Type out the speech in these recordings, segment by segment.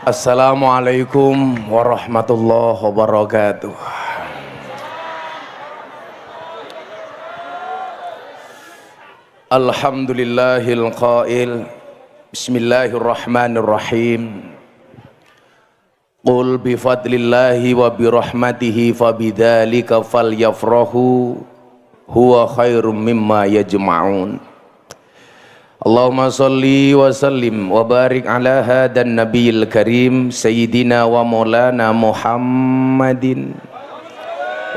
Assalamualaikum warahmatullahi wabarakatuh. Alhamdulillahil qail Bismillahirrahmanirrahim. Qul bifadlillahi wa birahmatihi fabidzalika falyafrahu huwa khairum mimma yajma'un. Allahumma salli wa sallim wa barik ala hadan nabiyil karim sayyidina wa maulana Muhammadin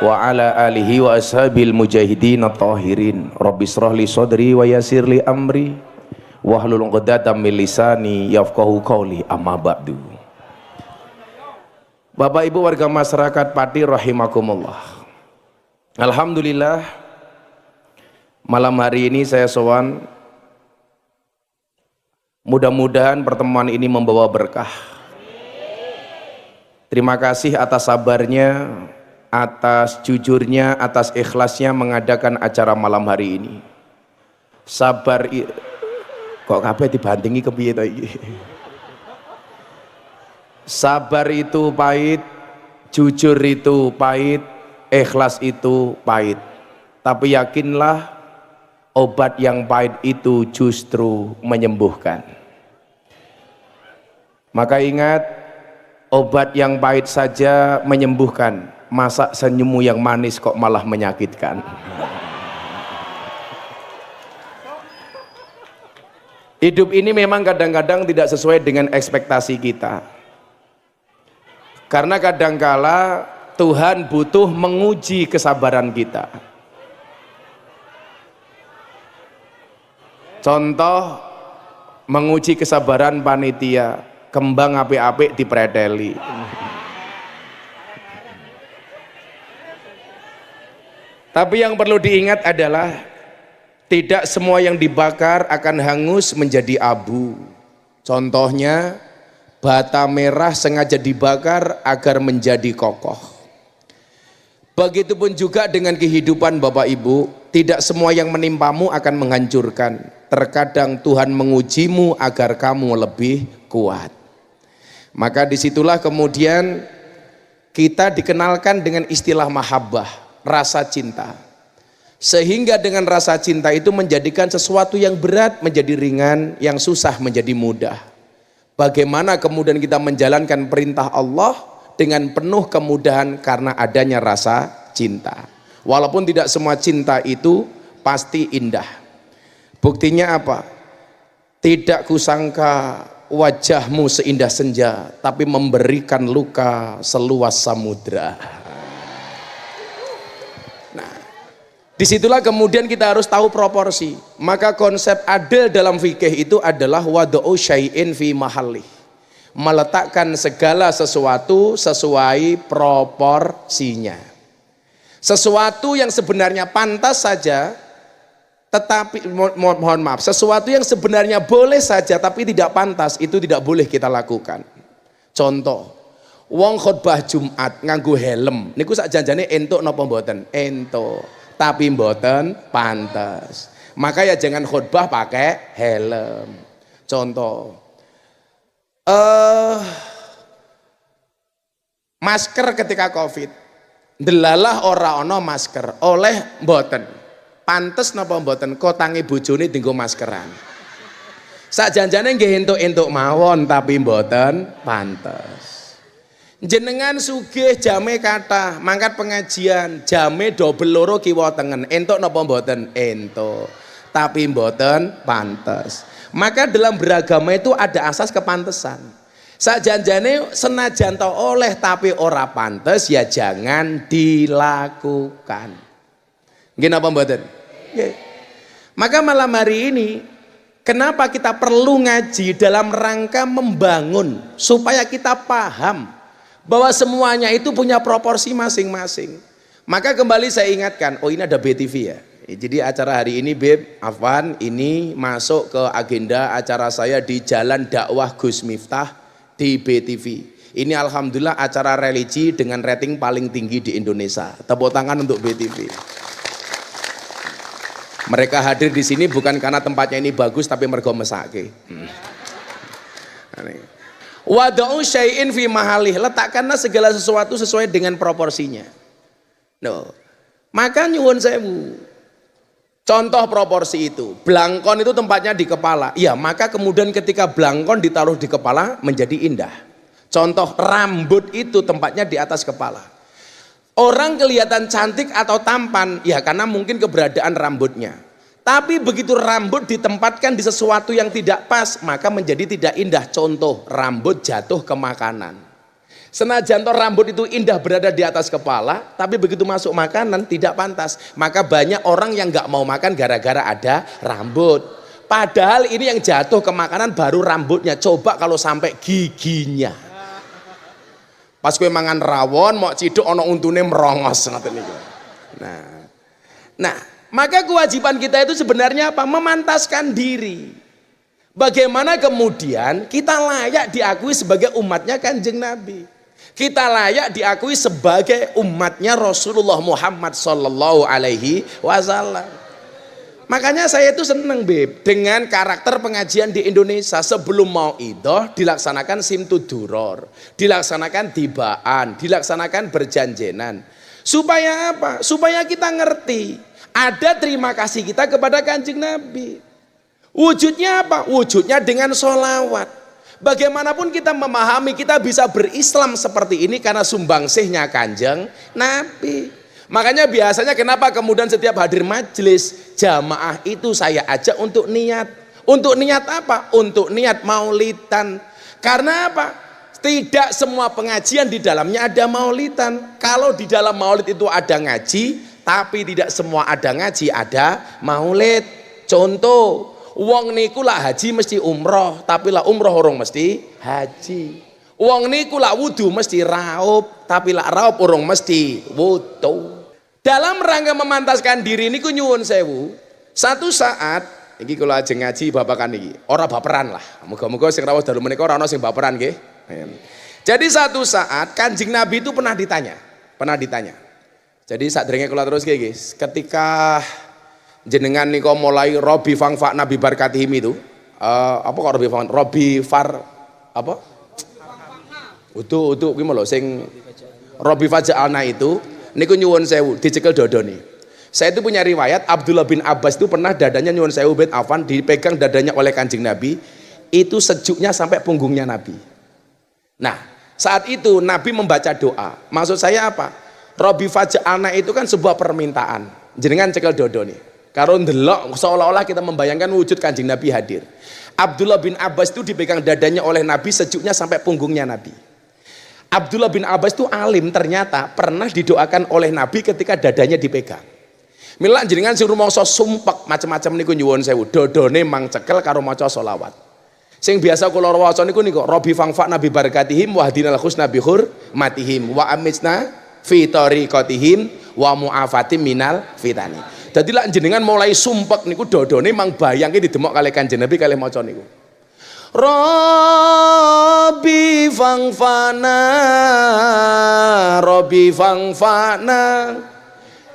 wa ala alihi wa ashabil mujahidin at-tahirin. Rabbi shrah li sadri wa yassir li amri wahlul 'uqdatam min lisani yafqahu qawli, amma ba'du. Bapak Ibu warga masyarakat Pati rahimakumullah. Alhamdulillah, malam hari ini saya sowan. Mudah-mudahan pertemuan ini membawa berkah. Terima kasih atas sabarnya, atas jujurnya, atas ikhlasnya mengadakan acara malam hari ini. Sabar kok kabeh dibantingi kepiye to iki? Sabar itu pahit, jujur itu pahit, ikhlas itu pahit. Tapi yakinlah, obat yang pahit itu justru menyembuhkan. Maka ingat, obat yang pahit saja menyembuhkan, masa senyummu yang manis kok malah menyakitkan. Hidup ini memang kadang-kadang tidak sesuai dengan ekspektasi kita. Karena kadangkala Tuhan butuh menguji kesabaran kita. Contoh, menguji kesabaran panitia, kembang apik-apik dipreteli. Tapi yang perlu diingat adalah tidak semua yang dibakar akan hangus menjadi abu. Contohnya, bata merah sengaja dibakar agar menjadi kokoh. Begitupun juga dengan kehidupan Bapak Ibu, tidak semua yang menimpamu akan menghancurkan. Terkadang Tuhan mengujimu agar kamu lebih kuat. Maka disitulah kemudian kita dikenalkan dengan istilah mahabbah, rasa cinta. Sehingga dengan rasa cinta itu menjadikan sesuatu yang berat menjadi ringan, yang susah menjadi mudah. Bagaimana kemudian kita menjalankan perintah Allah dengan penuh kemudahan karena adanya rasa cinta. Walaupun tidak semua cinta itu pasti indah. Buktinya apa? Tidak kusangka wajahmu seindah senja, tapi memberikan luka seluas samudra. Nah, disitulah kemudian kita harus tahu proporsi. Maka konsep adil dalam fikih itu adalah wada'u syai'in fi mahallih, meletakkan segala sesuatu sesuai proporsinya. Sesuatu yang sebenarnya pantas saja, tetapi mohon maaf, sesuatu yang sebenarnya boleh saja tapi tidak pantas, itu tidak boleh kita lakukan. Contoh, wong khutbah Jumat nganggo helm niku sak janjane entuk napa mboten? Entuk, tapi mboten pantas. Maka ya jangan khutbah pakai helm. Contoh, masker ketika Covid, delalah ora ono masker, oleh mboten? Pantes napa mboten kotange bojone dienggo maskeran. Sak janjane nggih entuk-entuk mawon tapi mboten pantes. Jenengan sugih jame kathah, mangkat pengajian, jame double loro kiwa tengen. Entuk napa mboten? Entuk. Tapi mboten pantes. Maka dalam beragama itu ada asas kepantesan. Sak janjane senajan to oleh tapi ora pantes, ya jangan dilakukan. Nggih napa mboten? Maka malam hari ini kenapa kita perlu ngaji dalam rangka membangun supaya kita paham bahwa semuanya itu punya proporsi masing-masing. Maka kembali saya ingatkan, oh ini ada BTV ya. Jadi acara hari ini Beb Afwan ini masuk ke agenda acara saya di Jalan Dakwah Gus Miftah di BTV. Ini alhamdulillah acara religi dengan rating paling tinggi di Indonesia. Tepuk tangan untuk BTV. Mereka hadir di sini bukan karena tempatnya ini bagus, tapi mergo mesake. Wada'u syai'in fi mahalih, letakkanlah segala sesuatu sesuai dengan proporsinya. No. Maka nyuwun sewu. Contoh proporsi itu, blangkon itu tempatnya di kepala. Ya, maka kemudian ketika blangkon ditaruh di kepala menjadi indah. Contoh rambut itu tempatnya di atas kepala. Orang kelihatan cantik atau tampan, ya karena mungkin keberadaan rambutnya. Tapi begitu rambut ditempatkan di sesuatu yang tidak pas, maka menjadi tidak indah. Contoh, rambut jatuh ke makanan. Senajan toh rambut itu indah berada di atas kepala, tapi begitu masuk makanan tidak pantas. Maka banyak orang yang nggak mau makan gara-gara ada rambut. Padahal ini yang jatuh ke makanan baru rambutnya. Coba kalau sampai giginya. Pas kowe mangan rawon, mau ciduk ono untune merongos ngoten niku. Nah, maka kewajiban kita itu sebenarnya apa? Memantaskan diri. Bagaimana kemudian kita layak diakui sebagai umatnya Kanjeng Nabi. Kita layak diakui sebagai umatnya Rasulullah Muhammad Sallallahu Alaihi Wasallam. Makanya saya itu seneng Beb dengan karakter pengajian di Indonesia. Sebelum mau idoh dilaksanakan simtuduror, dilaksanakan tibaan, dilaksanakan berjanjenan. Supaya apa? Supaya kita ngerti ada terima kasih kita kepada Kanjeng Nabi. Wujudnya apa? Wujudnya dengan sholawat. Bagaimanapun kita memahami, kita bisa berislam seperti ini karena sumbangsihnya Kanjeng Nabi. Makanya biasanya kenapa kemudian setiap hadir majelis jamaah itu saya ajak untuk niat. Untuk niat apa? Untuk niat maulidan. Karena apa? Tidak semua pengajian di dalamnya ada maulidan. Kalau di dalam maulid itu ada ngaji, tapi tidak semua ada ngaji, ada maulid. Contoh, wong niku lah haji mesti umroh, tapi lah umroh orang mesti haji. Wong niku lah wudu mesti raup, tapi lah raup orang mesti wudu. Dalam rangka memantaskan diri niku nyuwun sewu. Satu saat, iki kalau aja ngaji babakan iki, ora baperan lah. Moga-moga sing rawuh dalu menika ora ana sing baperan nggih. Jadi satu saat Kanjeng Nabi itu pernah ditanya. Jadi sadurunge kula terus guys, ketika jenengan niko mulai Robi Fangfa Nabi Barkatihim itu apa kok Robi Fang Robi Far apa? Utuh kuwi lho sing Robi Faja'alna itu niku nyuwun sewu dicekel dodone. Saya itu punya riwayat Abdullah bin Abbas itu pernah dadanya nyuwun sewu bin Affan dipegang dadanya oleh Kanjeng Nabi, itu sejuknya sampai punggungnya Nabi. Nah, saat itu Nabi membaca doa. Maksud saya apa? Robi Faja'alna itu kan sebuah permintaan. Jenengan cekel dodone. Karo ndelok seolah-olah kita membayangkan wujud Kanjeng Nabi hadir. Abdullah bin Abbas itu dipegang dadanya oleh Nabi, sejuknya sampai punggungnya Nabi. Abdullah bin Abbas itu alim, ternyata pernah didoakan oleh Nabi ketika dadanya dipegang. Mila jenengan sing rumangsa sumpek macam-macam niku nyuwun sewu, dodone mang cekel karo maca selawat. Sing biasa kula waca niku Robi Fangfa Nabi Barakatihim wa hadinal husna bi hurmatihim wa amitsna fi tariqatihim wa mu'afatim minal fitani. Dadi lak jenengan mulai sumpek niku dodone mang bayangke didemok kalih Kanjeng Nabi kalih maca niku. Robi fangfana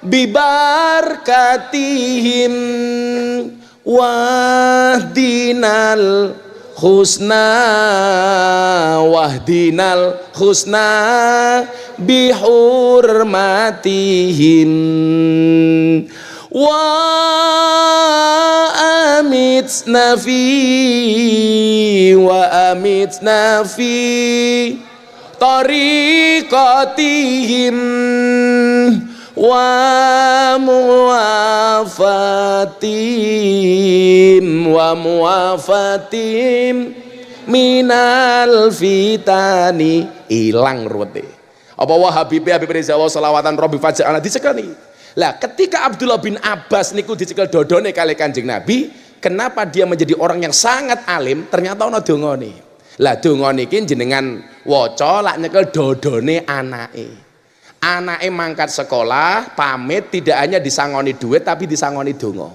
bibarkatihim wahdinal husna bihurmatihim wa amitna fi tariqatihim wa muafatim minal fitani. Ilang ruwete apa Habib Riza wa selawatan Robi Faja'alna dicekani. Lah ketika Abdullah bin Abbas niku dicekel dodone kali Kanjeng Nabi, kenapa dia menjadi orang yang sangat alim? Ternyata ana dongane. Lah donga niki jenengan waca lak nyekel dodone anake. Anake mangkat sekolah, pamit, tidak hanya disangoni duit tapi disangoni donga.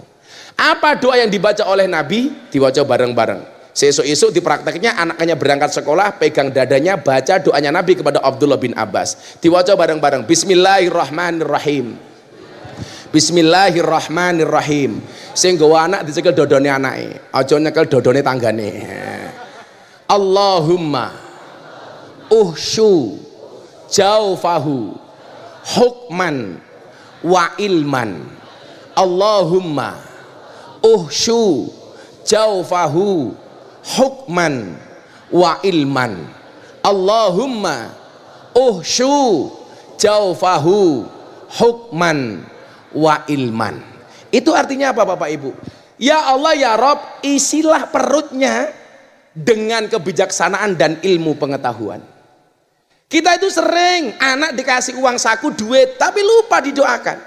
Apa doa yang dibaca oleh Nabi? Diwaca bareng-bareng. Sesuk-esuk diprakteknya anaknya berangkat sekolah, pegang dadanya, baca doanya Nabi kepada Abdullah bin Abbas. Diwaca bareng-bareng. Bismillahirrahmanirrahim. Bismillahirrahmanirrahim. Sing nggawa anak dicekel dodone anake, aja nyekel dodone tanggane. Allahumma uhsyu jaufahu hukman wa ilman. Allahumma uhsyu jaufahu hukman wa ilman. Allahumma uhsyu jaufahu hukman wa ilman. Itu artinya apa Bapak Ibu? Ya Allah ya Rob, isilah perutnya dengan kebijaksanaan dan ilmu pengetahuan. Kita itu sering anak dikasih uang saku duit tapi lupa didoakan.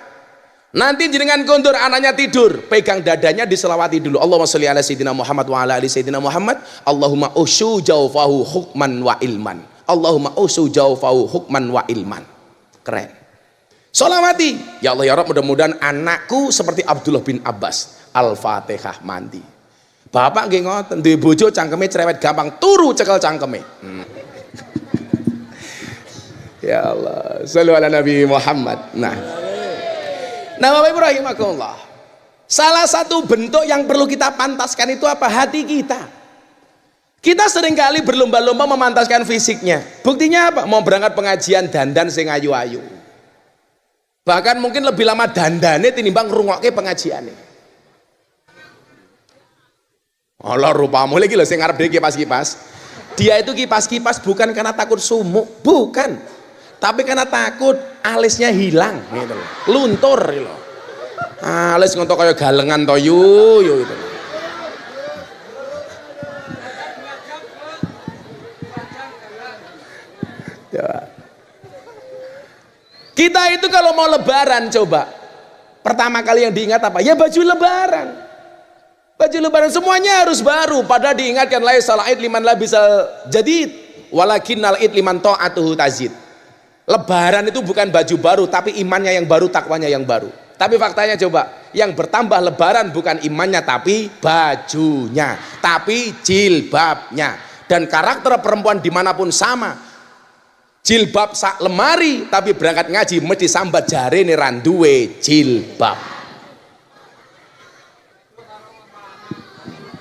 Nanti jenengan kondur anaknya tidur, pegang dadanya diselawati dulu. Allahumma sholli ala sayyidina Muhammad wa ala ali sayyidina Muhammad. Allahumma usyu jaufahu hukman wa ilman. Allahumma usyu jaufahu hukman wa ilman. Keren. Solawati, ya Allah ya Rabb, mudah-mudahan anakku seperti Abdullah bin Abbas. Al-Fatihah mandi. Bapak nggih ngoten, duwe bojo cangkeme cerewet gampang turu cekel cangkeme. Ya Allah, shallu ala Nabi Muhammad. Nah Bapak Ibu rahimakumullah, salah satu bentuk yang perlu kita pantaskan itu apa? Hati kita. Kita seringkali berlomba-lomba memantaskan fisiknya. Buktinya apa? Mau berangkat pengajian dandan sing ayu-ayu. Bahkan mungkin lebih lama dandane tinimbang ngrungokke pengajiane. Allah rupamu lagi lho sing ngarep dhewe kipas-kipas. Dia itu kipas-kipas bukan karena takut sumuk, bukan. Tapi karena takut alisnya hilang gitu loh. Luntur gitu loh. Alis ngontok kaya galengan to yu gitu. Ya. Kita itu kalau mau lebaran coba, pertama kali yang diingat apa? Ya baju lebaran. Baju lebaran semuanya harus baru. Padahal diingatkan laisal id liman labisal jadid, walakinnal id liman ta'atuhu tazid. Lebaran itu bukan baju baru, tapi imannya yang baru, takwanya yang baru. Tapi faktanya coba, yang bertambah lebaran bukan imannya tapi bajunya, tapi jilbabnya. Dan karakter perempuan dimanapun sama. Jilbab sak lemari tapi berangkat ngaji mesti sambat jarene randuwe jilbab.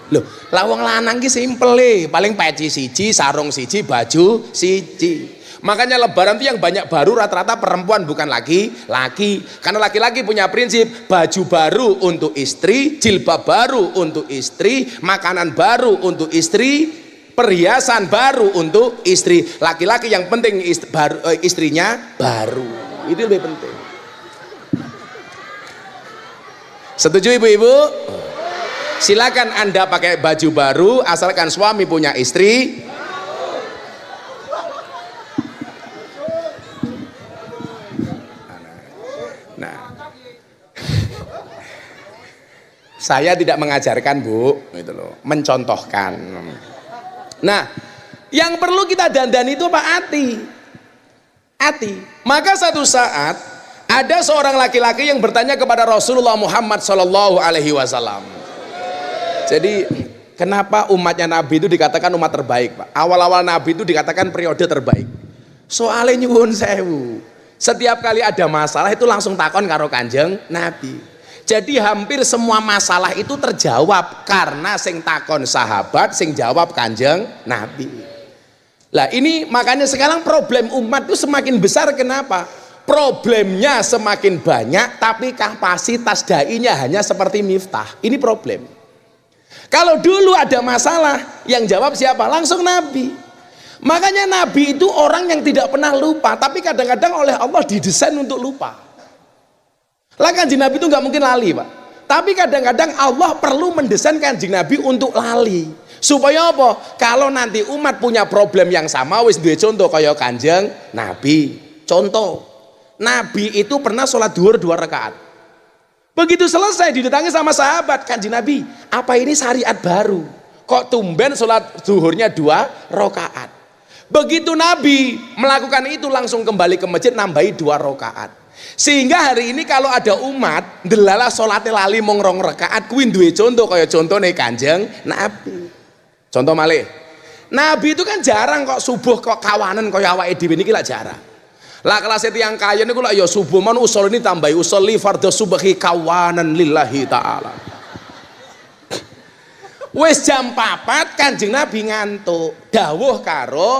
Loh, lawang lanang ki simple, paling peci siji, sarung siji, baju siji. Makanya lebaran itu yang banyak baru rata-rata perempuan bukan laki-laki. Karena laki-laki punya prinsip baju baru untuk istri, jilbab baru untuk istri, makanan baru untuk istri, perhiasan baru untuk istri. Laki-laki yang penting istrinya baru. Itu lebih penting. Setuju ibu-ibu? Silakan Anda pakai baju baru asalkan suami punya istri. Nah, saya tidak mengajarkan Bu, gitu loh, mencontohkan. Nah, yang perlu kita dandani itu apa? Hati. Maka satu saat ada seorang laki-laki yang bertanya kepada Rasulullah Muhammad Shallallahu Alaihi Wasallam. Jadi kenapa umatnya Nabi itu dikatakan umat terbaik, Pak? Awal-awal Nabi itu dikatakan periode terbaik. Soalnya nyuwun sewu, setiap kali ada masalah itu langsung takon karo Kanjeng Nabi. Jadi hampir semua masalah itu terjawab karena sing takon sahabat, sing jawab Kanjeng Nabi. Lah ini makanya sekarang problem umat itu semakin besar. Kenapa? Problemnya semakin banyak tapi kapasitas dai-nya hanya seperti Miftah. Ini problem. Kalau dulu ada masalah yang jawab siapa? Langsung Nabi. Makanya Nabi itu orang yang tidak pernah lupa, tapi kadang-kadang oleh Allah didesain untuk lupa. Lah Kanjeng Nabi itu nggak mungkin lali, Pak. Tapi kadang-kadang Allah perlu mendesain Kanjeng Nabi untuk lali. Supaya apa? Kalau nanti umat punya problem yang sama, wis duwe contoh kaya Kanjeng Nabi. Contoh, Nabi itu pernah sholat duhur 2 rakaat. Begitu selesai didatangi sama sahabat, Kanjeng Nabi, apa ini syariat baru? Kok tumben sholat duhurnya 2 rakaat? Begitu Nabi melakukan itu langsung kembali ke masjid nambahi 2 rakaat. Sehingga hari ini kalau ada umat delala sholatnya lali mong 2 rakaat, kuwi duwe contoh kaya contohnya Kanjeng Nabi. Contoh malih, Nabi itu kan jarang kok subuh kok kawanan kaya awake dhewe niki lak jarang. Lah kelas yang kaya niku lak ya subuh mon usul ini tambahi usolli fardhu subhi kawanan lillahi taala. Wis jam 4 Kanjeng Nabi ngantuk, dawuh karo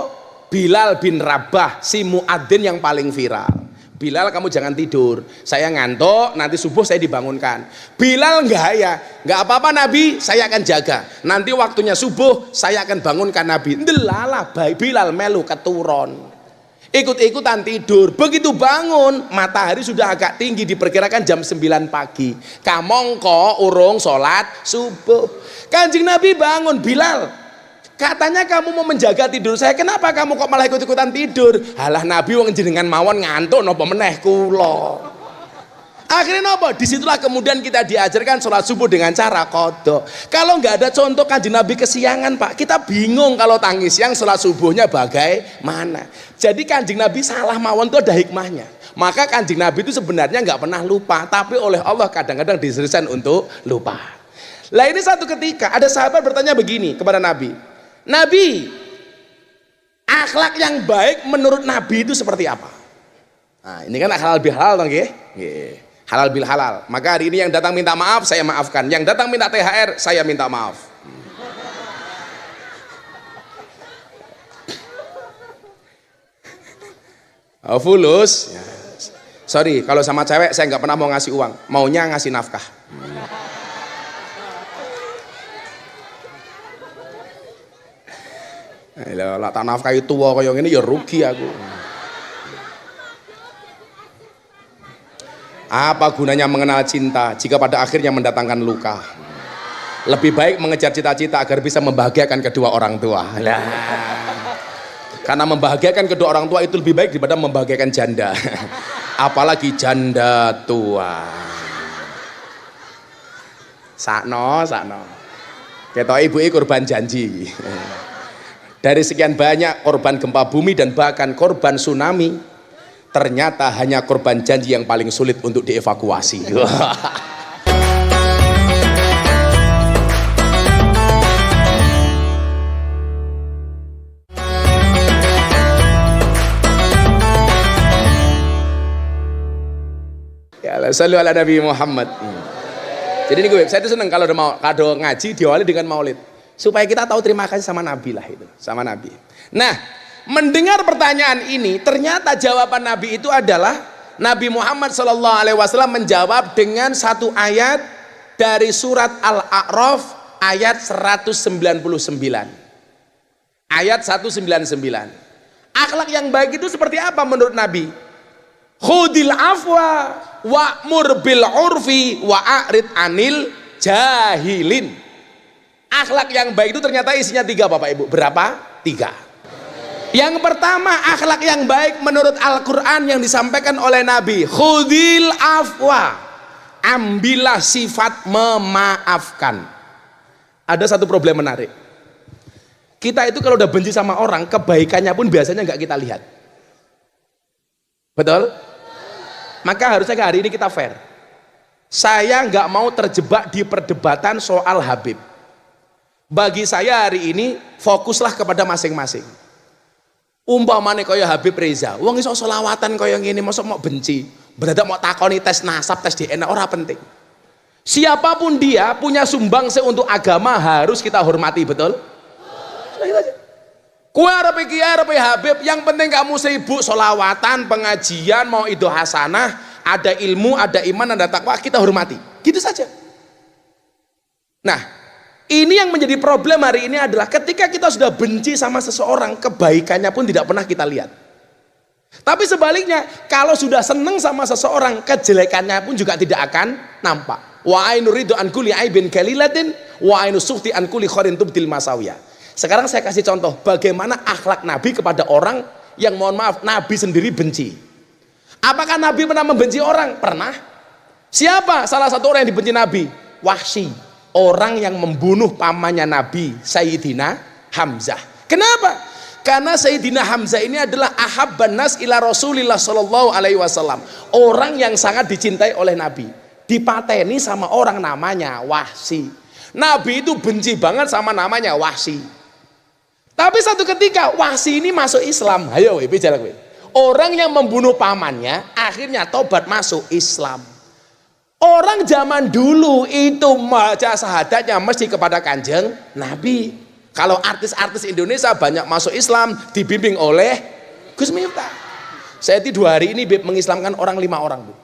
Bilal bin Rabah, si muadzin yang paling viral. Bilal, kamu jangan tidur, saya ngantuk, nanti subuh saya dibangunkan. Bilal, nggak apa-apa Nabi, saya akan jaga, nanti waktunya subuh saya akan bangunkan Nabi. Ndelalah baik Bilal melu keturun, ikut-ikutan tidur. Begitu bangun matahari sudah agak tinggi, diperkirakan jam 9 pagi. Kamongko urung sholat subuh. Kanjeng Nabi bangun, Bilal, katanya kamu mau menjaga tidur saya, kenapa kamu kok malah ikut-ikutan tidur? Halah Nabi wong jenengan mawon ngantuk napa meneh kula. Akhirnya napa? Disitulah kemudian kita diajarkan sholat subuh dengan cara qadha. Kalau nggak ada contoh Kanjeng Nabi kesiangan Pak, kita bingung kalau tangis siang sholat subuhnya bagaimana. Jadi Kanjeng Nabi salah mawon itu ada hikmahnya. Maka Kanjeng Nabi itu sebenarnya nggak pernah lupa, tapi oleh Allah kadang-kadang diseriusan untuk lupa. Lah ini satu ketika ada sahabat bertanya begini kepada Nabi, Nabi, akhlak yang baik menurut Nabi itu seperti apa? Nah, ini kan halal bil halal, nggih? Halal bil halal. Maka hari ini yang datang minta maaf, saya maafkan. Yang datang minta THR, saya minta maaf. Oh, fulus. Sorry, kalau sama cewek saya nggak pernah mau ngasih uang, maunya ngasih nafkah. Lah tak nafkahi tua kaya ngene ya rugi aku. Apa gunanya mengenal cinta jika pada akhirnya mendatangkan luka? Lebih baik mengejar cita-cita agar bisa membahagiakan kedua orang tua. Lah. Karena membahagiakan kedua orang tua itu lebih baik daripada membahagiakan janda. Apalagi janda tua. Sakno. Ketok ibuke korban janji. Dari sekian banyak korban gempa bumi dan bahkan korban tsunami, ternyata hanya korban janji yang paling sulit untuk dievakuasi. Ya, sallu ala Nabi Muhammad. Jadi ini gue, saya itu seneng kalau mau kado ngaji diawali dengan maulid, supaya kita tahu terima kasih sama Nabi lah, itu sama Nabi. Nah, mendengar pertanyaan ini, ternyata jawaban Nabi itu adalah Nabi Muhammad SAW menjawab dengan satu ayat dari surat Al-A'raf ayat 199. Ayat 199. Akhlak yang baik itu seperti apa menurut Nabi? Khudil afwa wa'mur bil urfi wa'arid anil jahilin. Akhlak yang baik itu ternyata isinya 3 Bapak Ibu. Berapa? 3. Yang pertama, akhlak yang baik menurut Al-Quran yang disampaikan oleh Nabi, khudil afwa, ambillah sifat memaafkan. Ada satu problem menarik. Kita itu kalau udah benci sama orang, kebaikannya pun biasanya nggak kita lihat. Betul? Maka harusnya hari ini kita fair. Saya nggak mau terjebak di perdebatan soal Habib. Bagi saya hari ini fokuslah kepada masing-masing. Umpamane kaya Habib Reza, wong iso selawatan kaya ngene mosok mau benci, berarti mau takoni tes nasab, tes DNA, ora penting. Siapapun dia punya sumbangsi untuk agama harus kita hormati, betul? Kue arep iki arep Habib, yang penting kamu sibuk selawatan, pengajian, mau itu hasanah, ada ilmu, ada iman, ada takwa, kita hormati. Gitu saja. Nah, ini yang menjadi problem hari ini adalah ketika kita sudah benci sama seseorang, kebaikannya pun tidak pernah kita lihat. Tapi sebaliknya, kalau sudah senang sama seseorang, kejelekannya pun juga tidak akan nampak. Wa ainu ridu an kulli aibin kalilatin wa ainu sukhti an kulli khairin tubdil masawiyah. Sekarang saya kasih contoh bagaimana akhlak Nabi kepada orang yang mohon maaf Nabi sendiri benci. Apakah Nabi pernah membenci orang? Pernah. Siapa salah satu orang yang dibenci Nabi? Wahsy. Orang yang membunuh pamannya Nabi, Sayyidina Hamzah. Kenapa? Karena Sayyidina Hamzah ini adalah ahabban nas ila Rasulillah sallallahu alaihi wasallam. Orang yang sangat dicintai oleh Nabi. Dipateni sama orang namanya Wahsy. Nabi itu benci banget sama namanya Wahsy. Tapi satu ketika Wahsy ini masuk Islam. Ayo bicara gue. Orang yang membunuh pamannya akhirnya tobat masuk Islam. Orang zaman dulu itu baca syahadatnya mesti kepada Kanjeng Nabi. Kalau artis-artis Indonesia banyak masuk Islam dibimbing oleh Gus Miftah. Saya itu 2 hari ini Beb mengislamkan orang 5 orang Bu.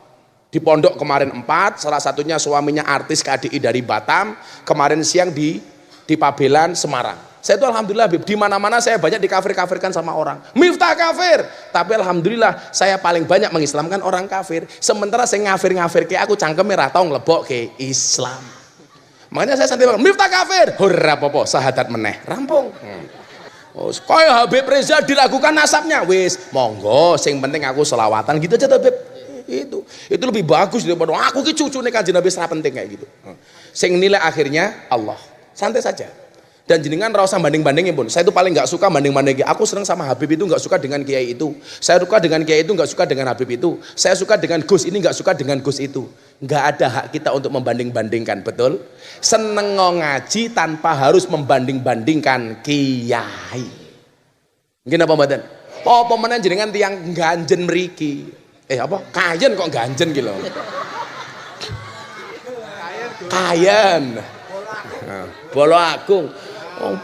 Di pondok kemarin 4, salah satunya suaminya artis KDI dari Batam, kemarin siang di Pabelan Semarang. Saya itu alhamdulillah Beb, di mana-mana saya banyak dikafir-kafirkan sama orang. Miftah kafir, tapi alhamdulillah saya paling banyak mengislamkan orang kafir. Sementara saya ngafir-ngafir ke aku cangkeme ra tau nglebok ke Islam. Makanya saya santai banget, Miftah kafir, hurra popo, sahadat meneh, rampung. Oh, kaya Habib Reza diragukan nasabnya, wis monggo, sing penting aku selawatan gitu aja Habib. Itu lebih bagus daripada aku ki cucune Kanjeng Nabi ora penting kayak gitu. Sing nilai akhirnya Allah. Santai saja. Dan jenengan ra usah banding-bandingin pun. Saya itu paling nggak suka banding-bandingin. Aku senang sama Habib itu, nggak suka dengan kiai itu. Saya suka dengan kiai itu, nggak suka dengan Habib itu. Saya suka dengan Gus ini, nggak suka dengan Gus itu. Nggak ada hak kita untuk membanding-bandingkan, betul? Seneng ngaji tanpa harus membanding-bandingkan kiai. Mungkin apa mboten? Oh, pemenang jenengan tiang ganjen mriki. Apa? Kayen kok ganjen gitu. Kayen. Bolo Agung.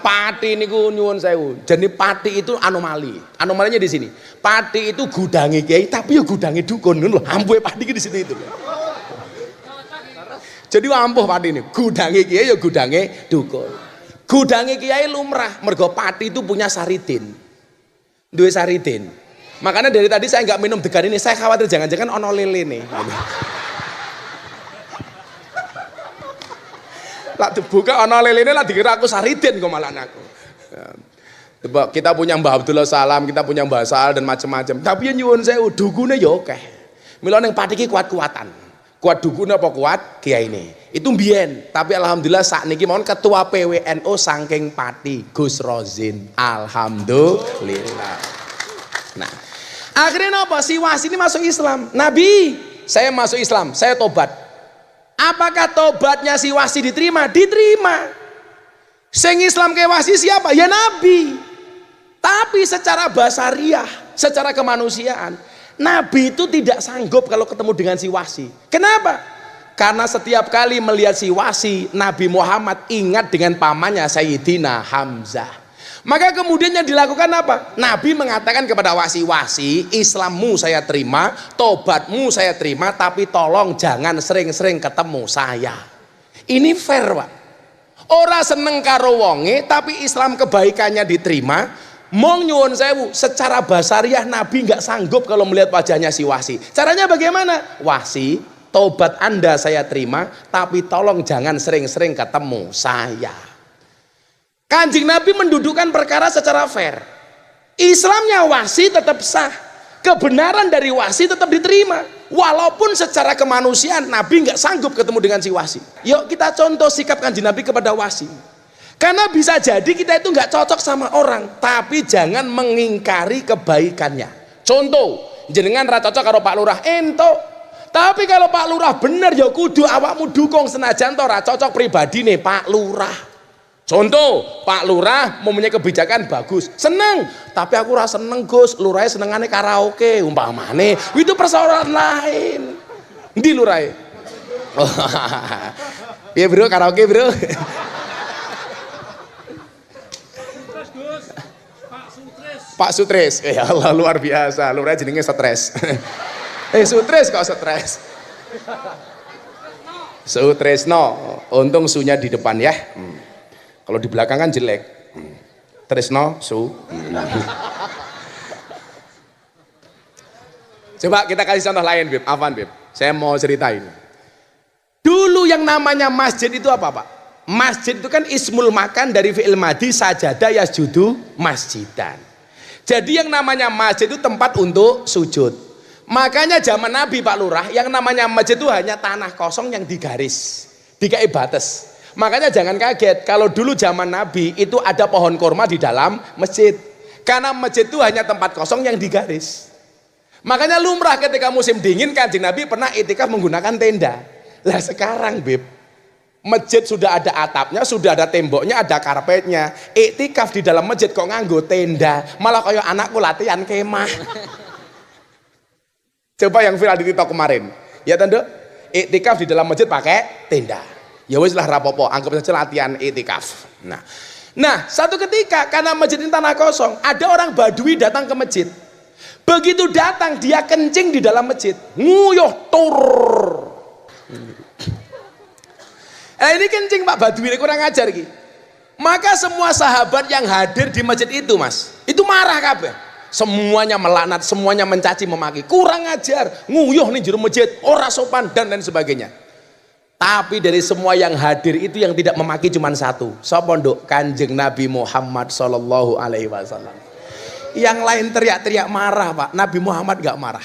Pati niku nyuwun sewu. Jadi pati itu anomali. Anomalinya di sini. Pati itu gudange kiai tapi ya gudange dukun lho. Ampuhe pati di situ itu. Jadi ampuh pati ini. Gudange kiai ya gudange dukun. Gudange kiai lumrah mergo pati itu punya saridin. Duwe saridin. Makanya dari tadi saya nggak minum degan ini. Saya khawatir jangan-jangan ono lele nih. Lah dibuka ana lelene lah dikira aku Saridin kok malah aku. Ya. Kita punya Mbah Abdullah Salam, kita punya Mbah Sal dan macam-macam. Tapi yang nyuwun sewu dukune ya akeh. Mila ning pati iki kuat-kuatan. Kuat dukune apa kuat kiai ini. Itu mbiyen, tapi alhamdulillah sakniki mawon ketua PWNU saking Pati Gus Rozin. Alhamdulillah. Nah, akhirnya apa? Si Wasi ini masuk Islam. Nabi, saya masuk Islam, saya tobat. Apakah tobatnya si Wasi diterima? Diterima. Sing Islam ke Wasi siapa? Ya Nabi. Tapi secara basariah, secara kemanusiaan, Nabi itu tidak sanggup kalau ketemu dengan si Wasi. Kenapa? Karena setiap kali melihat si Wasi, Nabi Muhammad ingat dengan pamannya Sayyidina Hamzah. Maka kemudian yang dilakukan apa? Nabi mengatakan kepada Wasi, Islammu saya terima, tobatmu saya terima, tapi tolong jangan sering-sering ketemu saya. Ini fair Pak. Ora seneng karo wonge, tapi Islam kebaikannya diterima. Mong nyuwun sewu, secara basariah Nabi nggak sanggup kalau melihat wajahnya si Wasi. Caranya bagaimana? Wasi, tobat Anda saya terima, tapi tolong jangan sering-sering ketemu saya. Kanjeng Nabi mendudukkan perkara secara fair. Islamnya Wasi tetap sah, kebenaran dari Wasi tetap diterima, walaupun secara kemanusiaan Nabi nggak sanggup ketemu dengan si Wasi. Yuk kita contoh sikap Kanjeng Nabi kepada Wasi. Karena bisa jadi kita itu nggak cocok sama orang, tapi jangan mengingkari kebaikannya. Contoh, jenengan ra cocok karo Pak Lurah, ento. Tapi kalau Pak Lurah bener ya kudu awakmu dukung senajan to ra cocok pribadi nih Pak Lurah. Contoh, Pak Lurah mempunyai kebijakan bagus, seneng, tapi aku rasa seneng Gus, Lurahnya senengane karaoke, umpamane, itu persoalan lain. Ndi Lurahnya? Oh, iya bro, karaoke bro. Pak Sutris, ya Allah luar biasa, Lurahnya jenenge stres. Sutris kok stres? Sutresno, untung sunya di depan ya. Kalau di belakang kan jelek. Tresno, su. Coba kita kasih contoh lain, Bib. Afan, Bib. Saya mau ceritain. Dulu yang namanya masjid itu apa, Pak? Masjid itu kan ismul makan dari fi'il madi sajada yasjudu masjidan. Jadi yang namanya masjid itu tempat untuk sujud. Makanya zaman Nabi Pak Lurah, yang namanya masjid itu hanya tanah kosong yang digaris, dikai batas. Makanya jangan kaget kalau dulu zaman Nabi itu ada pohon kurma di dalam masjid. Karena masjid itu hanya tempat kosong yang digaris. Makanya lumrah ketika musim dingin Kanjeng Nabi pernah iktikaf menggunakan tenda. Lah sekarang Bib, masjid sudah ada atapnya, sudah ada temboknya, ada karpetnya. Iktikaf di dalam masjid kok nganggo tenda, malah kayak anakku latihan kemah. Coba yang viral di TikTok kemarin. Ya tanda, iktikaf di dalam masjid pakai tenda. Ya wis lah rapopo, anggap saja latihan iktikaf. Nah, Nah, satu ketika karena masjid ini tanah kosong, ada orang Badui datang ke masjid. Begitu datang, dia kencing di dalam masjid, nguyuh tur. Ini kencing Pak Badui, ini kurang ajar iki. Maka semua sahabat yang hadir di masjid itu, Mas, itu marah kabeh. Semuanya melaknat, semuanya mencaci memaki, kurang ajar, nguyuh nih jero masjid, ora sopan dan lain sebagainya. Tapi dari semua yang hadir itu yang tidak memaki cuma satu. Sapa nduk? Kanjeng Nabi Muhammad sallallahu alaihi wasallam. Yang lain teriak-teriak marah, Pak. Nabi Muhammad gak marah.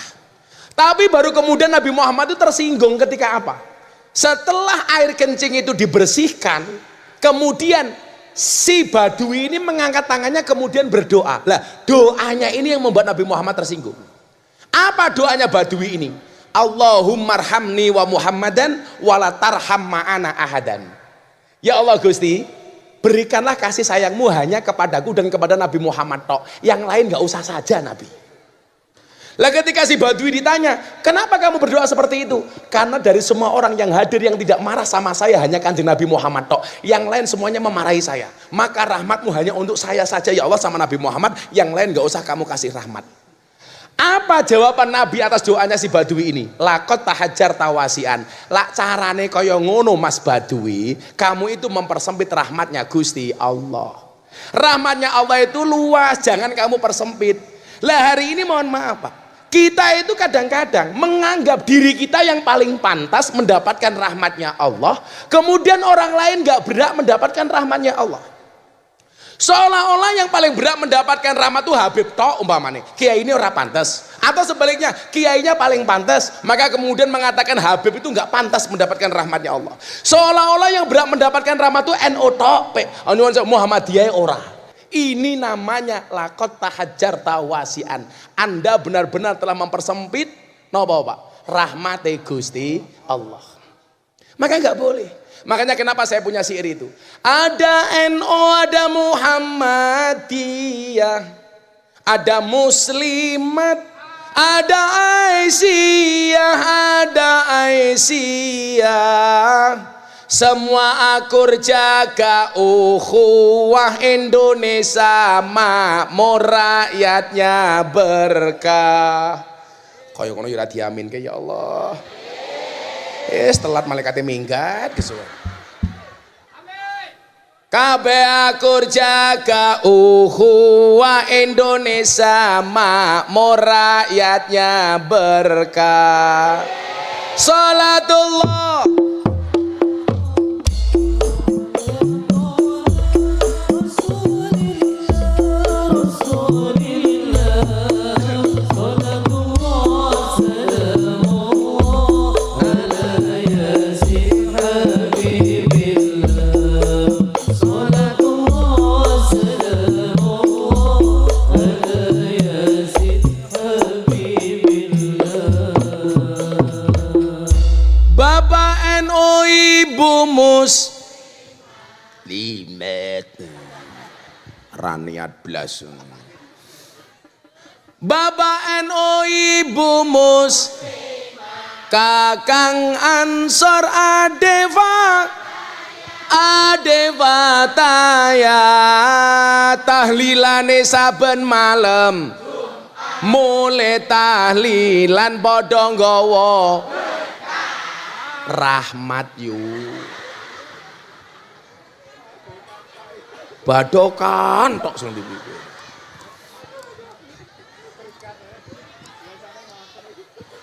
Tapi baru kemudian Nabi Muhammad itu tersinggung ketika apa? Setelah air kencing itu dibersihkan, kemudian si Badui ini mengangkat tangannya kemudian berdoa. Lah, doanya ini yang membuat Nabi Muhammad tersinggung. Apa doanya Badui ini? Allahumma arhamni wa Muhammadan wala tarham ma'ana ahadan. Ya Allah Gusti, berikanlah kasih sayangmu hanya kepadaku dan kepada Nabi Muhammad tok. Yang lain gak usah saja Nabi. Lah ketika si Badui ditanya, kenapa kamu berdoa seperti itu? Karena dari semua orang yang hadir yang tidak marah sama saya hanya Kanjeng Nabi Muhammad tok. Yang lain semuanya memarahi saya. Maka rahmatmu hanya untuk saya saja ya Allah sama Nabi Muhammad. Yang lain gak usah kamu kasih rahmat. Apa jawaban Nabi atas doanya si Badui ini? Lakot tahajar tawasian. Lak carane kaya ngono Mas Badui, kamu itu mempersempit rahmatnya Gusti Allah. Rahmatnya Allah itu luas, jangan kamu persempit. Lah hari ini mohon maaf Pak, kita itu kadang-kadang menganggap diri kita yang paling pantas mendapatkan rahmatnya Allah, kemudian orang lain gak berhak mendapatkan rahmatnya Allah. Seolah-olah yang paling berat mendapatkan rahmat itu Habib tok umpamane. Kiai ini ora pantas. Atau sebaliknya, kiainya paling pantas, maka kemudian mengatakan Habib itu nggak pantas mendapatkan rahmatnya Allah. Seolah-olah yang berat mendapatkan rahmat itu NU tok, Muhammadiyah ora. Ini namanya lakot tahajar tawasian. Anda benar-benar telah mempersempit napa Pak? Rahmate Gusti Allah. Maka nggak boleh. Makanya kenapa saya punya syair itu. Ada NU, ada Muhammadiyah, ada Muslimat, ada Aisyah. Semua akur jaga ukhuwah Indonesia makmur rakyatnya berkah. Kaya ngono ora diamin ke ya Allah. Telat malaikatnya minggat kesuwen. Kabeh akur jaga ukhuwah Indonesia makmur rakyatnya berkah. Salatullah Muslimat raniat blas. Bapak NU Ibu Kakang Ansor Adeva taya tahlilane saben malam mulai tahlilan padha nggawa rahmat yu badokan tok sing dipikir.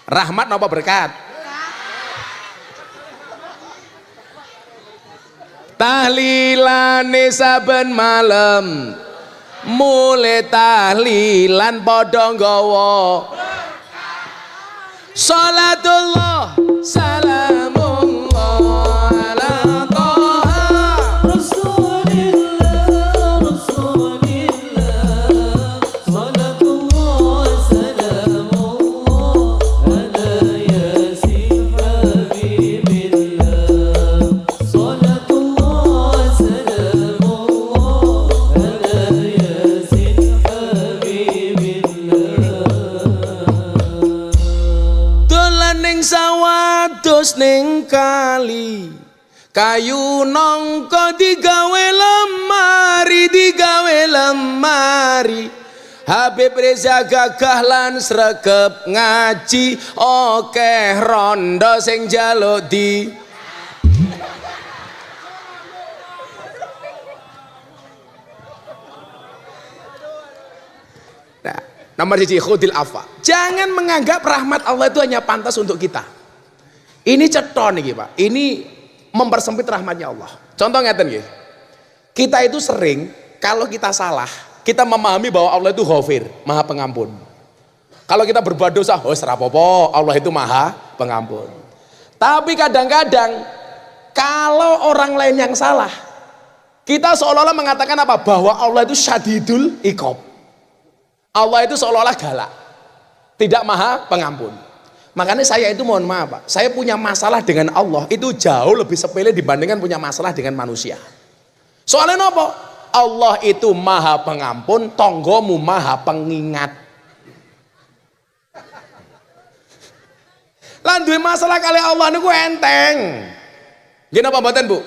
Rahmat napa berkat? Tahlilane saben malam mulai tahlilan padha nggawa salatullah salamullah ala Taha Rasulillah salatullah salamullah ala yasin habibillah salatullah salamullah ala yasin habibillah ning sawados ning kali Kayu nongko digawe lemari Habib Reza gagah lan sregep ngaji okeh rondo sing njaluk di Nah, nomor 1 khudil afwa. Jangan menganggap rahmat Allah itu hanya pantas untuk kita. Ini ceton nih Pak. Ini mempersempit rahmatnya Allah. Contoh ngeten nggih. Kita itu sering kalau kita salah, kita memahami bahwa Allah itu Ghafir, Maha Pengampun. Kalau kita berbuat dosa, oh serapopo, Allah itu Maha Pengampun. Tapi kadang-kadang kalau orang lain yang salah, kita seolah-olah mengatakan apa? Bahwa Allah itu syadidul iqab. Allah itu seolah-olah galak, tidak Maha Pengampun. Makanya saya itu mohon maaf Pak, saya punya masalah dengan Allah itu jauh lebih sepele dibandingkan punya masalah dengan manusia. Soalnya apa? Allah itu Maha Pengampun, tonggomu Maha Pengingat. Lan duwe masalah kali Allah niku enteng. Nggih napa mboten Bu?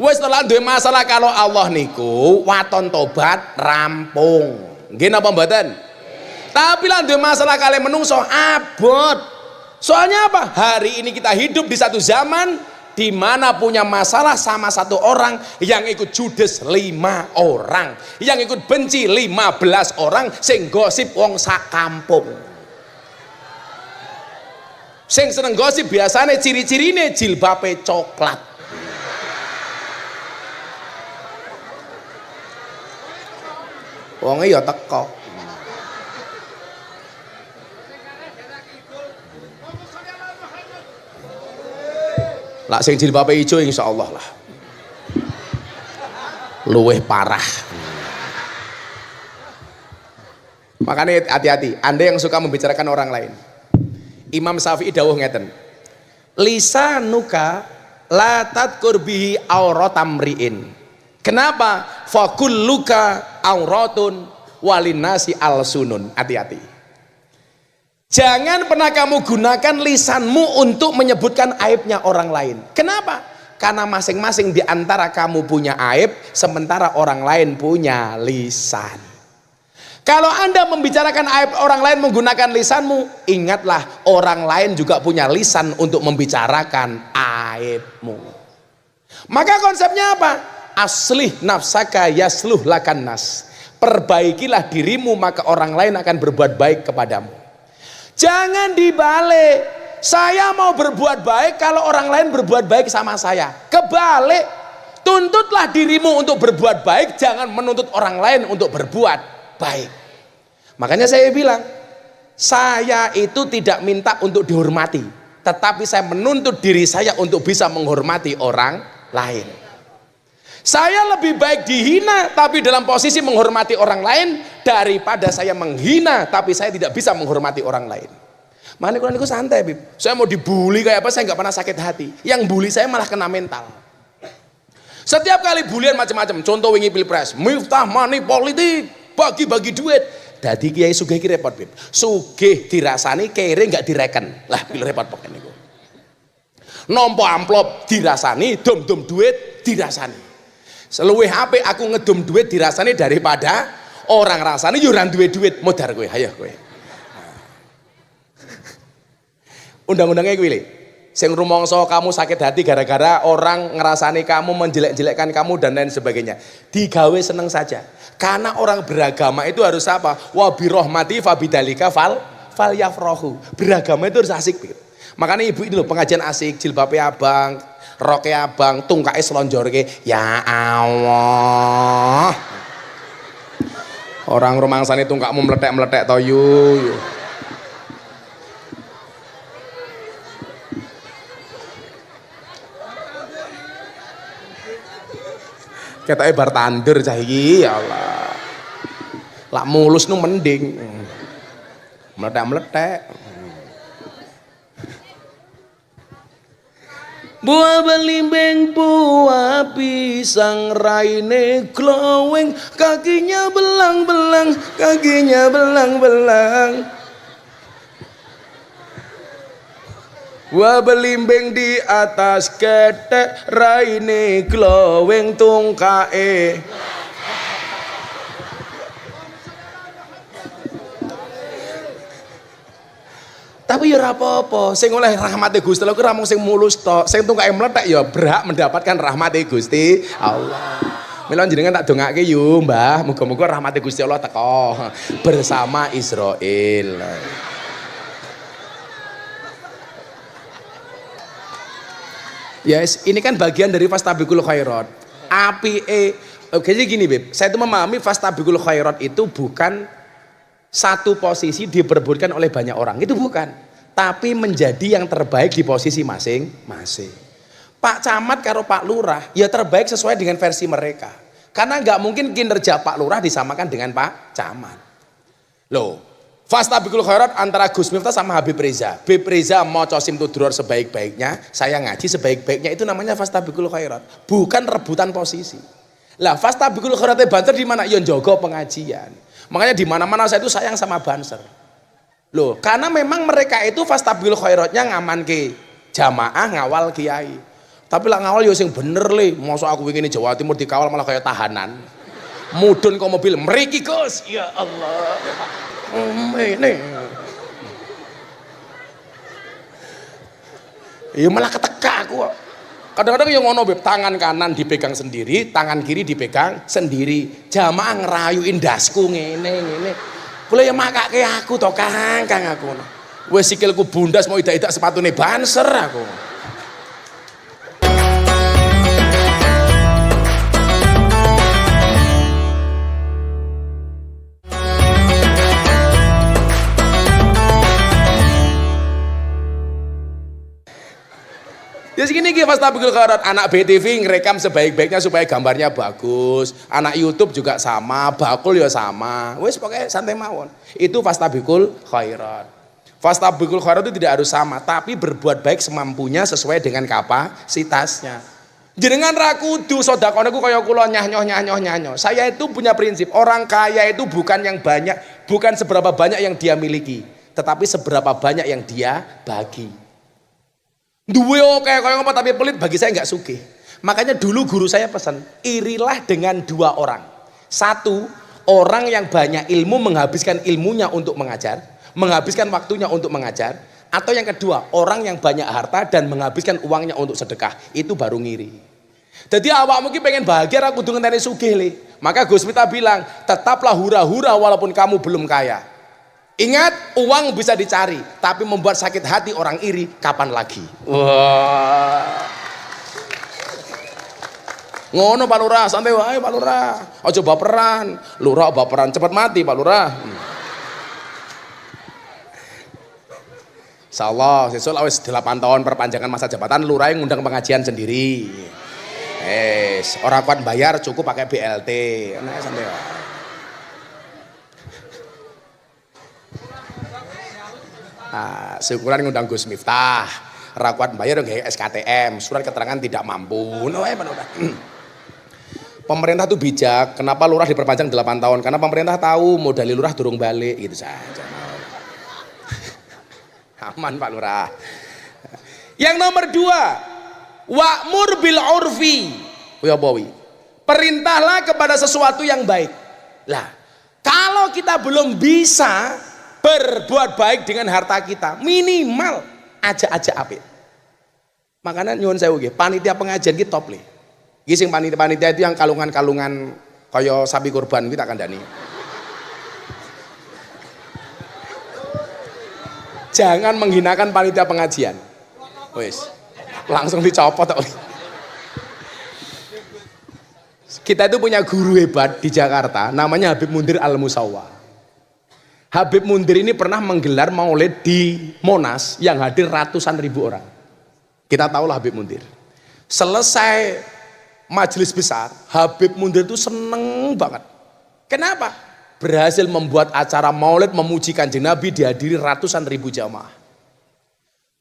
Wis telah duwe masalah kalau Allah niku waton tobat rampung. Nggih napa mboten? Tapi lan duwe masalah kali menungso abot. Soalnya apa? Hari ini kita hidup di satu zaman di mana punya masalah sama satu orang, yang ikut judes 5 orang, yang ikut benci 15 orang, sing gosip wong sak kampung. Sing seneng gosip biasanya ciri-cirine jilbabe coklat. Wonge ya teko. Lah sing jilbabe ijo insyaallah lah. Luweh parah. Makanya hati-hati, Anda yang suka membicarakan orang lain. Imam Syafi'i dawuh ngeten. Lisanuka la tadkur bihi auratamriin. Kenapa? Fakulluka auratun walinasi alsunun. Hati-hati. Jangan pernah kamu gunakan lisanmu untuk menyebutkan aibnya orang lain. Kenapa? Karena masing-masing di antara kamu punya aib, sementara orang lain punya lisan. Kalau Anda membicarakan aib orang lain menggunakan lisanmu, ingatlah orang lain juga punya lisan untuk membicarakan aibmu. Maka konsepnya apa? Aslih nafsaka yasluh lakan nas. Perbaikilah dirimu maka orang lain akan berbuat baik kepadamu. Jangan dibalik, saya mau berbuat baik kalau orang lain berbuat baik sama saya. Kebalik, tuntutlah dirimu untuk berbuat baik, jangan menuntut orang lain untuk berbuat baik. Makanya saya bilang, saya itu tidak minta untuk dihormati, tetapi saya menuntut diri saya untuk bisa menghormati orang lain. Saya lebih baik dihina tapi dalam posisi menghormati orang lain daripada saya menghina tapi saya tidak bisa menghormati orang lain. Makanya kalau niku santai Bib. Saya mau dibully kayak apa saya nggak pernah sakit hati. Yang bully saya malah kena mental. Setiap kali bulian macam-macam. Contoh wingi pilpres, miftah money politik, bagi-bagi duit. Dadi kiai sugih ki repot Bib. Sugih dirasani, kere nggak direken. Lah pil repot pokoknya niku. Nompo amplop dirasani, dom-dom duit dirasani. Seluwih apik aku ngedum duit dirasani daripada orang rasane yo ora duwe duit modar kowe ayo kowe. Undang-undangnya kuwi lho. Sing rumangsa kamu sakit hati gara-gara orang ngerasani kamu, menjelek-jelekkan kamu dan lain sebagainya. Digawe seneng saja. Karena orang beragama itu harus apa? Wa bi rahmati fa bidzalika fal yafrahu. Beragama itu harus asik. Makanya ibu ini loh pengajian asik, jilbabe abang, roke abang, tungkae selonjorke. Ya Allah. Orang rumangsane tungkakmu meletek-meletek to yu. Ketake bar tandur cah iki ya Allah. Lak mulus nu mending. Meletek-meletek. Buah belimbing, buah pisang, raine glowing, kakinya belang-belang, kakinya belang-belang. Wa belimbing di atas ketek, raine glowing tungkae. Tapi ya ora apa-apa, sing oleh rahmate Gusti Allah ku ora mung sing mulus tok, sing tungkae mlethek ya berhak mendapatkan rahmate Gusti Allah. Mila jenengan tak dongake yo, Mbah, muga-muga rahmate Gusti Allah teko bersama Israel. Yes, ini kan bagian dari fastabiqul khairat. Jadi gini, Beb, saya itu memahami fastabiqul khairat itu bukan satu posisi diperebutkan oleh banyak orang, itu bukan, tapi menjadi yang terbaik di posisi masing-masing. Pak Camat karo Pak Lurah ya terbaik sesuai dengan versi mereka, karena nggak mungkin kinerja Pak Lurah disamakan dengan Pak Camat. Loh, fastabiqul khairat antara Gus Miftah sama Habib Reza. Habib Reza mau cosim tudror sebaik-baiknya, saya ngaji sebaik-baiknya, itu namanya fastabiqul khairat, bukan rebutan posisi. Lah fastabiqul khairatnya banter di mana? Ya njogo pengajian. Makanya di mana-mana saya itu sayang sama Banser. Loh, karena memang mereka itu fastabiqul khairatnya ngaman ke jamaah, ngawal kiai. Tapi lah ngawal yo sing bener le. Masa aku ingin Jawa Timur dikawal malah kayak tahanan. Mudun kok mobil mriki Gus. Ya Allah. Ini. Ya malah keteka aku. Kadang-kadang yang ngono, Beb, tangan kanan dipegang sendiri, tangan kiri dipegang sendiri. Jamaah ngerayuin dasku ngene. Kula ya makake aku to, Kang aku. Wis sikilku bundas mau idak-idak sepatune Banser aku. Ya segini ki fastabiqul khairat, anak BTV ngerekam sebaik-baiknya supaya gambarnya bagus, anak YouTube juga sama, bakul ya sama, wes pokoknya santai mawon. Itu fastabiqul khairat. Fastabiqul khairat itu tidak harus sama, tapi berbuat baik semampunya sesuai dengan kapasitasnya. Jenengan ra kudu sedekahne ku kaya kula nyah-nyoh. Saya itu punya prinsip, orang kaya itu bukan yang banyak, bukan seberapa banyak yang dia miliki, tetapi seberapa banyak yang dia bagi. Duwe oke kaya ngapa tapi pelit, bagi saya nggak sugih. Makanya dulu guru saya pesan, irilah dengan dua orang. Satu, orang yang banyak ilmu menghabiskan ilmunya untuk mengajar, menghabiskan waktunya untuk mengajar. Atau yang kedua, orang yang banyak harta dan menghabiskan uangnya untuk sedekah. Itu baru ngiri. Jadi awak mungkin pengen bahagia, aku kudu ngenteni sugih le. Maka Gus Miftah bilang, tetaplah hura-hura walaupun kamu belum kaya. Ingat, uang bisa dicari, tapi membuat sakit hati orang iri kapan lagi? Wah. Ngono Pak Lurah, santai wae Pak Lurah. Aja baperan. Lurah baperan cepat mati Pak Lurah. Insyaallah sesuk wis 8 tahun perpanjangan masa jabatan, Lurah yang ngundang pengajian sendiri. Orang kuat bayar cukup pakai BLT. Nah, santai wae. Nah, syukuran ngundang Gus Miftah, rakwat bayar nggak SKTM, surat keterangan tidak mampu. Pemerintah tuh bijak. Kenapa lurah diperpanjang 8 tahun? Karena pemerintah tahu modal lurah durung balik, gitu saja. Aman Pak Lurah. Yang nomor 2, wa'mur bil urfi. Perintahlah kepada sesuatu yang baik. Lah, kalau kita belum bisa berbuat baik dengan harta kita, minimal aja apik. Makanya nyuwun sewu nggih, panitia pengajian ki top le. Iki sing panitia itu yang kalungan-kalungan kaya sapi kurban kuwi tak kandhani. Jangan menghinakan panitia pengajian. Wis, langsung dicopot tok. Kita itu punya guru hebat di Jakarta, namanya Habib Mundir Al-Musawwa. Habib Mundir ini pernah menggelar maulid di Monas yang hadir ratusan ribu orang. Kita tahulah Habib Mundir. Selesai majelis besar, Habib Mundir itu seneng banget. Kenapa? Berhasil membuat acara maulid memuji Kanjeng Nabi dihadiri ratusan ribu jamaah.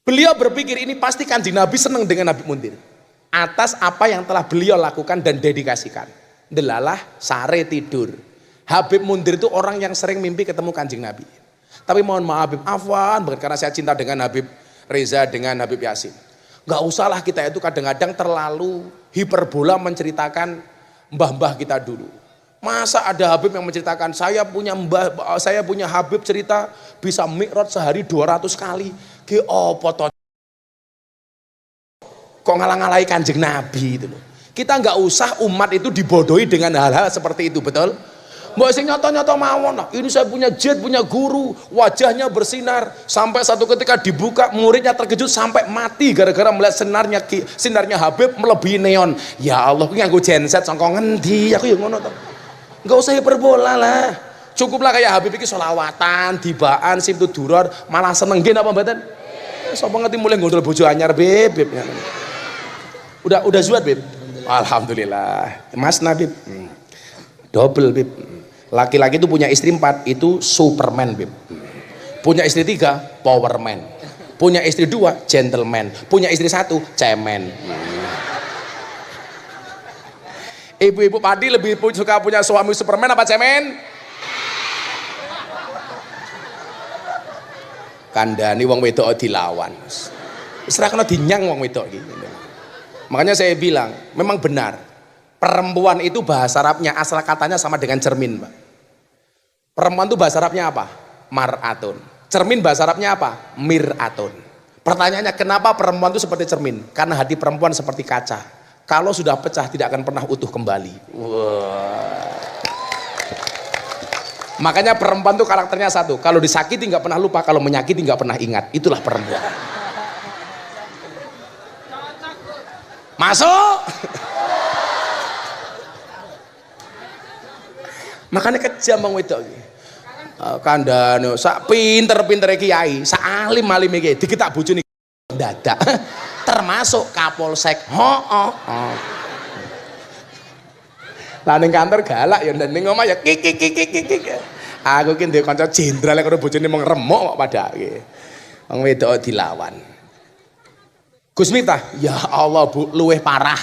Beliau berpikir ini pasti Kanjeng Nabi seneng dengan Habib Mundir atas apa yang telah beliau lakukan dan dedikasikan. Delalah sare tidur. Habib Mundir itu orang yang sering mimpi ketemu Kanjeng Nabi. Tapi mohon maaf Habib, afwan banget karena saya cinta dengan Habib Reza dengan Habib Yasin. Nggak usahlah kita itu kadang-kadang terlalu hiperbola menceritakan mbah-mbah kita dulu. Masa ada Habib yang menceritakan saya punya Habib cerita bisa mi'raj sehari 200 kali. Ki opo to? Kok ngalang-alai Kanjeng Nabi itu loh. Kita nggak usah umat itu dibodohi dengan hal-hal seperti itu, betul? Mbak sing nyoto-nyoto mawon lah. Ini saya punya jet, punya guru, wajahnya bersinar. Sampai satu ketika dibuka, muridnya terkejut sampai mati gara-gara melihat sinarnya Habib melebihi neon. Ya Allah, aku nganggo genset sangka ngendi? Aku yang ngono to. Enggak usah hiperbola lah. Cukuplah kayak Habib iki selawatan, dibaan, simtu duror, malah seneng nggih napa mboten? Sapa ngerti mulai gondol bojo anyar, Beb. Udah zuhud, Beb. Alhamdulillah. Mas Nabib. Double, Beb. Laki-laki itu punya istri 4 itu Superman, Beb. Punya istri 3 Powerman. Punya istri 2 gentleman. Punya istri 1 cemen. Ibu-ibu padi lebih suka punya suami Superman apa cemen? Kandhani wong wedok dilawan. Wis ra kena dinyang wong wedok iki. Makanya saya bilang, memang benar. Perempuan itu bahasa Arabnya asal katanya sama dengan cermin, Mbak. Perempuan itu bahasa Arabnya apa? Mar'atun. Cermin bahasa Arabnya apa? Mir'atun. Pertanyaannya, kenapa perempuan itu seperti cermin? Karena hati perempuan seperti kaca. Kalau sudah pecah tidak akan pernah utuh kembali. Wah. Makanya perempuan itu karakternya satu. Kalau disakiti nggak pernah lupa, kalau menyakiti nggak pernah ingat. Itulah perempuan. Masuk. Makanya kejam bang wedok iki. Kandhane sak pinter-pintere kiai, sak alim-alim iki diketak bojone dadak. Termasuk Kapolsek. Heeh. Lah ning kantor galak ya ning omah ya kik. Aku ki ndek kanca jenderal karo bojone mung remuk kok padake. Wong wedok dilawan. Gus Miftah, ya Allah Bu, luweh parah.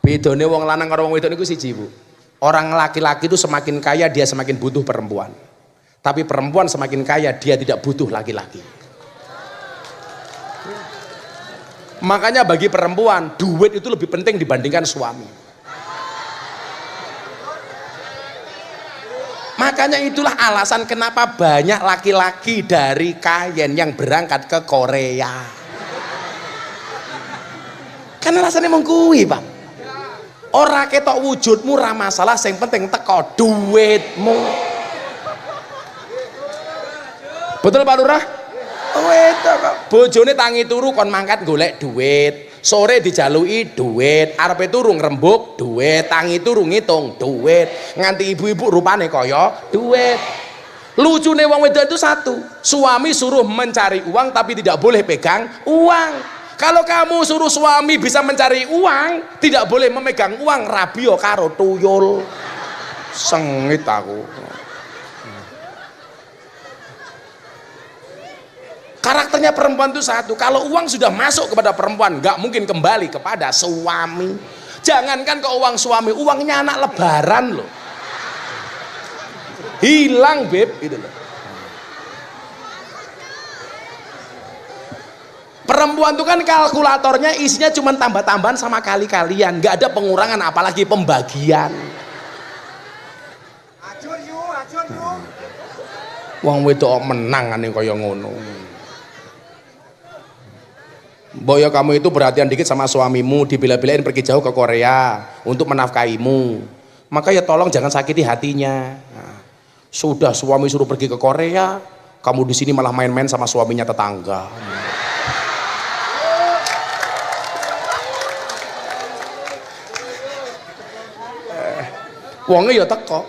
Bedone wong lanang karo wong wedok niku siji, Bu. Orang laki-laki itu semakin kaya dia semakin butuh perempuan. Tapi perempuan semakin kaya dia tidak butuh laki-laki. Makanya bagi perempuan duit itu lebih penting dibandingkan suami. Makanya itulah alasan kenapa banyak laki-laki dari Kayen yang berangkat ke Korea. Kan alasannya mengkui, Bang. Ora ketok wujudmu ra masalah, sing penting teko duitmu. Betul Pak Lurah? Wedok kok. Bojone tangi turu kon mangkat golek duit. Sore dijaluki duit, arepe turu ngrembug duit, tangi turu ngitung duit, nganti ibu-ibu rupane kaya duit. Lucune wong wedok itu satu, suami suruh mencari uang tapi tidak boleh pegang uang. Kalau kamu suruh suami bisa mencari uang, tidak boleh memegang uang, rabio karo tuyul. Sengit aku. Karakternya perempuan itu satu, kalau uang sudah masuk kepada perempuan nggak mungkin kembali kepada suami. Jangankan ke uang suami, uangnya anak lebaran loh hilang, Beb, gitu loh. Perempuan itu kan kalkulatornya isinya cuma tambah-tambahan sama kali-kalian, nggak ada pengurangan apalagi pembagian. Wong wedok menang ane kaya ngono. Boyo kamu itu perhatian dikit sama suamimu, dibela-belain pergi jauh ke Korea untuk menafkahimu. Maka ya tolong jangan sakiti hatinya. Nah, sudah suami suruh pergi ke Korea, kamu di sini malah main-main sama suaminya tetangga. Wongnya ya teko.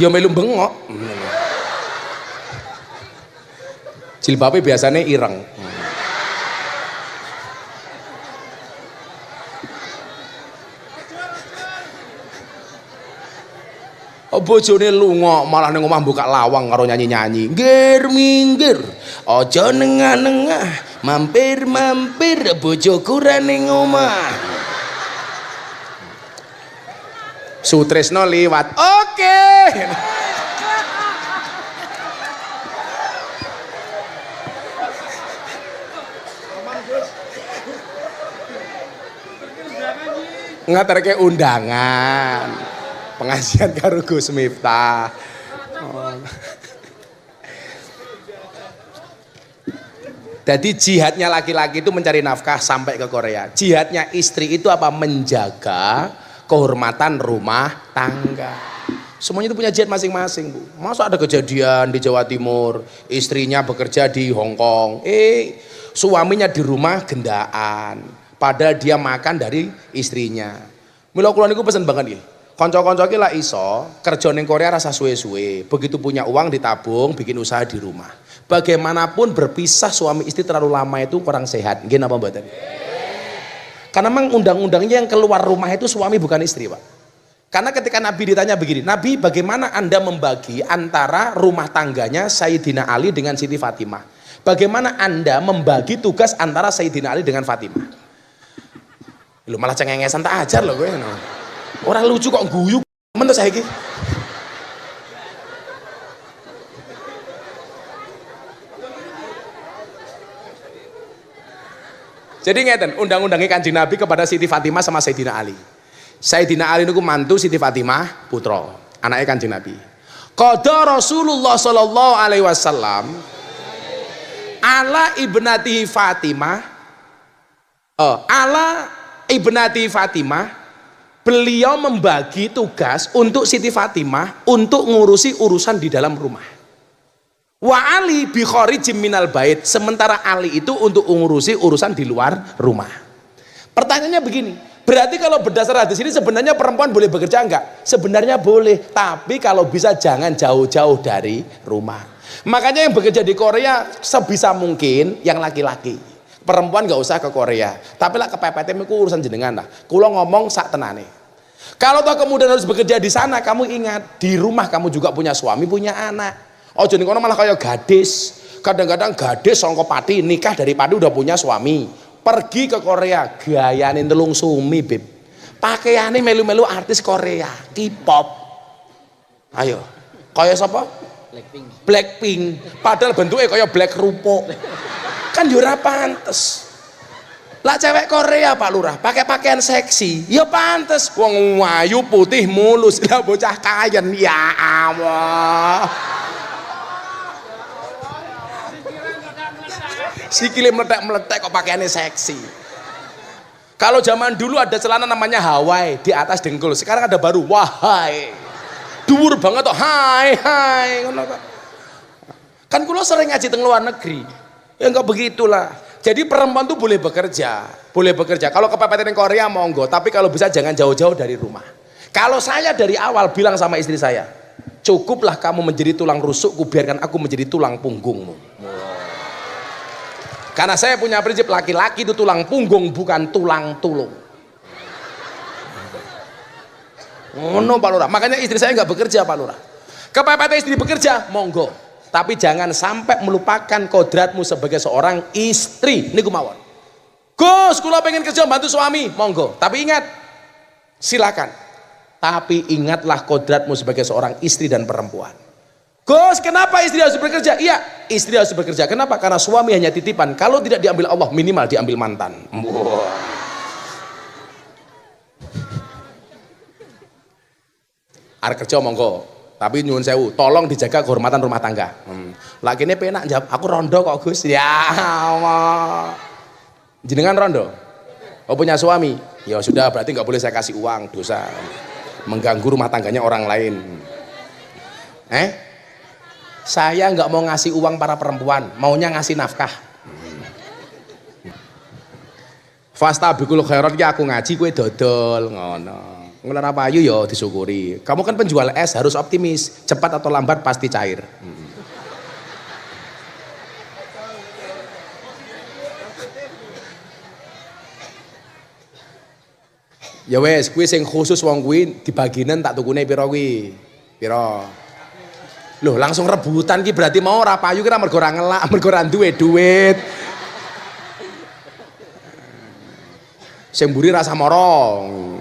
Ya melu bengok. Jilbabnya biasanya ireng. Bojone lunga malah ning omah buka lawang karo nyanyi-nyanyi. Nggir minggir, aja nengah-nengah, mampir-mampir bojoku ra ning omah. Sutresno liwat. Oke. ngaturke undangan pengajian karo Gus Miftah. Oh. Jadi jihadnya laki-laki itu mencari nafkah sampai ke Korea. Jihadnya istri itu apa? Menjaga kehormatan rumah tangga. Semuanya itu punya jihad masing-masing, Bu. Masa ada kejadian di Jawa Timur, istrinya bekerja di Hong Kong, suaminya di rumah gendaan, padahal dia makan dari istrinya. Mila kula niku pesen banget nggih. Kanca-kanca iki lak iso kerja ning Korea rasa suwe-suwe. Begitu punya uang ditabung, bikin usaha di rumah. Bagaimanapun berpisah suami istri terlalu lama itu kurang sehat. Nggih napa mboten? Karena memang undang-undangnya yang keluar rumah itu suami bukan istri, Pak. Karena ketika Nabi ditanya begini, Nabi bagaimana Anda membagi antara rumah tangganya Sayyidina Ali dengan Siti Fatimah? Bagaimana Anda membagi tugas antara Sayyidina Ali dengan Fatimah? Lu malah cengengesan tak ajar loh gue. Orang lucu kok guyu men saya iki. Jadi ngeten, undang-undangnya Kanjeng Nabi kepada Siti Fatimah sama Sayyidina Ali. Sayyidina Ali niku mantu Siti Fatimah putra, anaknya Kanjeng Nabi. Qada Rasulullah sallallahu alaihi wasallam ala ibnati Fatimah ala ibnati Fatimah, beliau membagi tugas untuk Siti Fatimah untuk ngurusi urusan di dalam rumah. Wa Ali bi kharijim minal bait, sementara Ali itu untuk ngurusi urusan di luar rumah. Pertanyaannya begini, berarti kalau berdasar hadis ini sebenarnya perempuan boleh bekerja enggak? Sebenarnya boleh, tapi kalau bisa jangan jauh-jauh dari rumah. Makanya yang bekerja di Korea sebisa mungkin yang laki-laki. Perempuan nggak usah ke Korea, tapi lah kepepet itu urusan jenengan lah. Kulo ngomong sak tenane. Kalau toh kemudian harus bekerja di sana, kamu ingat di rumah kamu juga punya suami, punya anak. Oh jadi kono malah kayak gadis. Kadang-kadang gadis songko pati nikah dari pati udah punya suami, pergi ke Korea gayanin telung sumi beb. Pakaiannya melu-melu artis Korea, K-pop. Ayo, kayak siapa? Blackpink. Padahal bentuknya kayak Black Rupo. Kan ora pantes. Lah cewek Korea Pak Lurah pakai pakaian seksi ya pantes, wong ayu putih mulus. Lah bocah kayen ya Allah, sikile meletek-meletek kok pakaiannya seksi. Kalau zaman dulu ada celana namanya Hawaii di atas dengkul, sekarang ada baru wahai, dhuwur banget kok hai ngono kok. Kan kula sering ngaji teng luar negeri. Ya enggak begitulah. Jadi perempuan tuh boleh bekerja, boleh bekerja. Kalau kepepet di Korea monggo, tapi kalau bisa jangan jauh-jauh dari rumah. Kalau saya dari awal bilang sama istri saya, cukuplah kamu menjadi tulang rusukku, biarkan aku menjadi tulang punggungmu. Karena saya punya prinsip laki-laki itu tulang punggung, bukan tulang tulung. Oh no Pak Lurah, makanya istri saya nggak bekerja Pak Lurah. Kepepet istri bekerja, monggo. Tapi jangan sampai melupakan kodratmu sebagai seorang istri. Ini kumawon. Gus, kula pengen kerja bantu suami, monggo. Tapi ingat, silakan. Tapi ingatlah kodratmu sebagai seorang istri dan perempuan. Gus, kenapa istri harus bekerja? Iya, istri harus bekerja. Kenapa? Karena suami hanya titipan. Kalau tidak diambil Allah, minimal diambil mantan. Arek kerja monggo. Tapi nyuwun sewu, tolong dijaga kehormatan rumah tangga. Lagi ini penak jawab, aku rondo kok Gus. Ya Allah. Jenengan rondo? Oh punya suami? Ya sudah, berarti nggak boleh saya kasih uang, dosa. Mengganggu rumah tangganya orang lain. Saya nggak mau ngasih uang para perempuan, maunya ngasih nafkah. Fastabikul khairat ki aku ngaji kowe dodol ngono. Ngelar apa ayu ya disyukuri. Kamu kan penjual es, harus optimis, cepat atau lambat pasti cair. Ya wes, kuwi sing khusus wong kuwi dibaginan tak tukune pira kuwi? Pira? Loh, langsung rebutan ki berarti mau ora payu ki mergo ora ngelak, mergo ora duwe duit. Sing mburi rasa morong.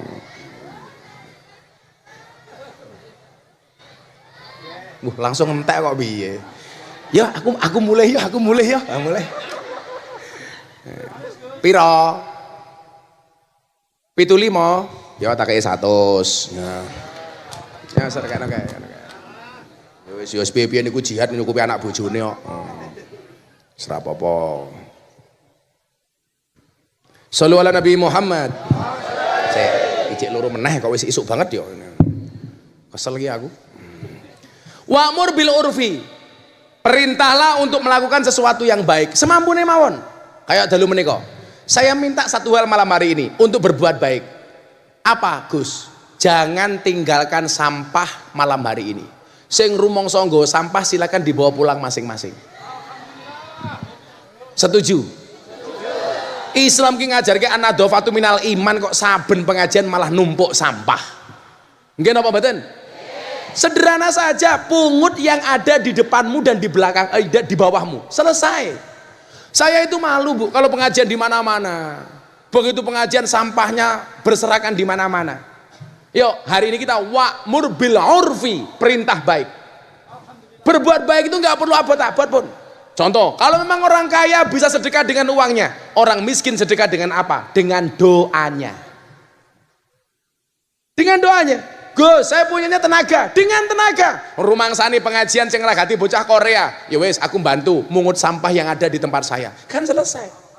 Langsung entek kok piye? Ya aku mulai ya, mulai. Piro? 75. Ya tak kei 100. Ya serkane kae. Ya wis piye-piye niku jihad nyukupi anak bojone kok. Wis ra apa-apa. Shallu ala Nabi Muhammad. Cek, ijek loro meneh kok wis isuk banget ya. Kesel iki aku. Wa'mur bil urfi. Perintahlah untuk melakukan sesuatu yang baik semampune mawon. Kayak dalu menika. Saya minta satu hal malam hari ini untuk berbuat baik. Apa, Gus? Jangan tinggalkan sampah malam hari ini. Sing rumangsa nggawa sampah silakan dibawa pulang masing-masing. Setuju? Islam ki ngajarke an-nadhafatu minal iman, kok saben pengajian malah numpuk sampah. Nggih napa mboten? Sederhana saja, pungut yang ada di depanmu dan di belakang, di bawahmu. Selesai. Saya itu malu, Bu, kalau pengajian di mana-mana. Begitu pengajian sampahnya berserakan di mana-mana. Yuk, hari ini kita wa'mur bil urfi, perintah baik. Berbuat baik itu nggak perlu abot-abot pun. Contoh, kalau memang orang kaya bisa sedekah dengan uangnya, orang miskin sedekah dengan apa? Dengan doanya. Dengan doanya. Gus, saya punyanya tenaga, dengan tenaga. Rumangsani pengajian sing nglagati bocah Korea. Ya wes, aku bantu mungut sampah yang ada di tempat saya. Kan selesai.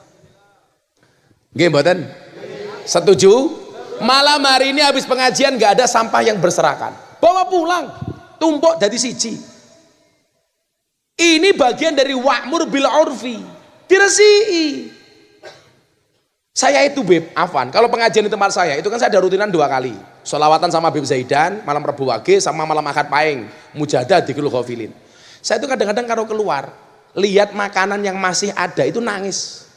Nggih mboten? Setuju? Malam hari ini habis pengajian nggak ada sampah yang berserakan. Bawa pulang, tumpuk dari siji. Ini bagian dari wa'mur bil urfi. Diresiki. Saya itu Beb, Afwan, kalau pengajian di tempat saya, itu kan saya ada rutinan 2 kali. Sholawatan sama Beb Zaidan, malam Rabu Wage, sama malam Ahad Paing. Mujadah di Ghafilin. Saya itu kadang-kadang kalau keluar, lihat makanan yang masih ada, itu nangis.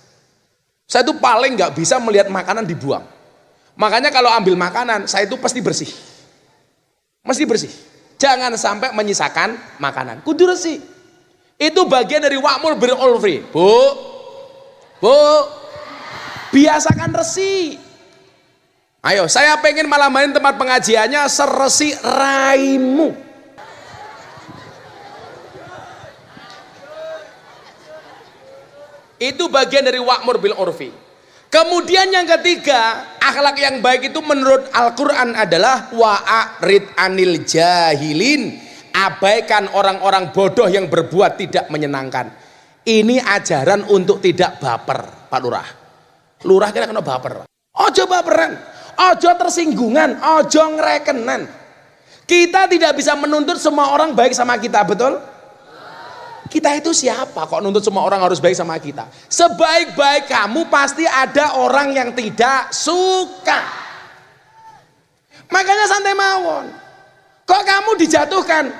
Saya itu paling nggak bisa melihat makanan dibuang. Makanya kalau ambil makanan, saya itu pasti bersih. Mesti bersih. Jangan sampai menyisakan makanan. Kudu resik. Itu bagian dari wa'mur bil urfi. Bu, biasakan resi. Ayo, saya pengen malam hari tempat pengajiannya seresi raimu. Itu bagian dari wa'mur bil urfi. Kemudian yang ketiga, akhlak yang baik itu menurut Al-Quran adalah wa'arid anil jahilin. Abaikan orang-orang bodoh yang berbuat tidak menyenangkan. Ini ajaran untuk tidak baper, Pak Lurah. Lurah kira kena baper. Ojo baperan, ojo tersinggungan, ojo ngerekenan. Kita tidak bisa menuntut semua orang baik sama kita, betul? Kita itu siapa kok nuntut semua orang harus baik sama kita? Sebaik-baik kamu pasti ada orang yang tidak suka. Makanya santai mawon. Kok kamu dijatuhkan?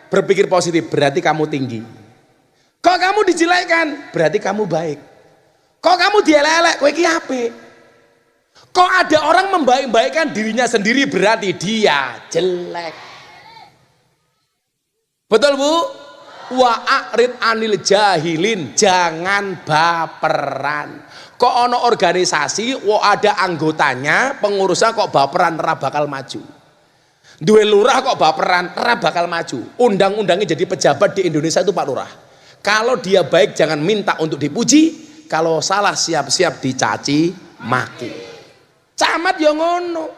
Berpikir positif, berarti kamu tinggi. Kok kamu dijelekkan? Berarti kamu baik. Kok kamu dielek-elek? Kowe iki apik. Kok ada orang membaik-baikkan dirinya sendiri, berarti dia jelek. Betul, Bu? Wa'arid anil jahilin, jangan baperan. Kok ono organisasi, ada anggotanya, pengurusnya kok baperan, ora bakal maju. Duwe lurah kok baperan, ora bakal maju. Undang-undangnya jadi pejabat di Indonesia itu Pak Lurah. Kalau dia baik jangan minta untuk dipuji, kalau salah siap-siap dicaci maki. Camat ya ngono.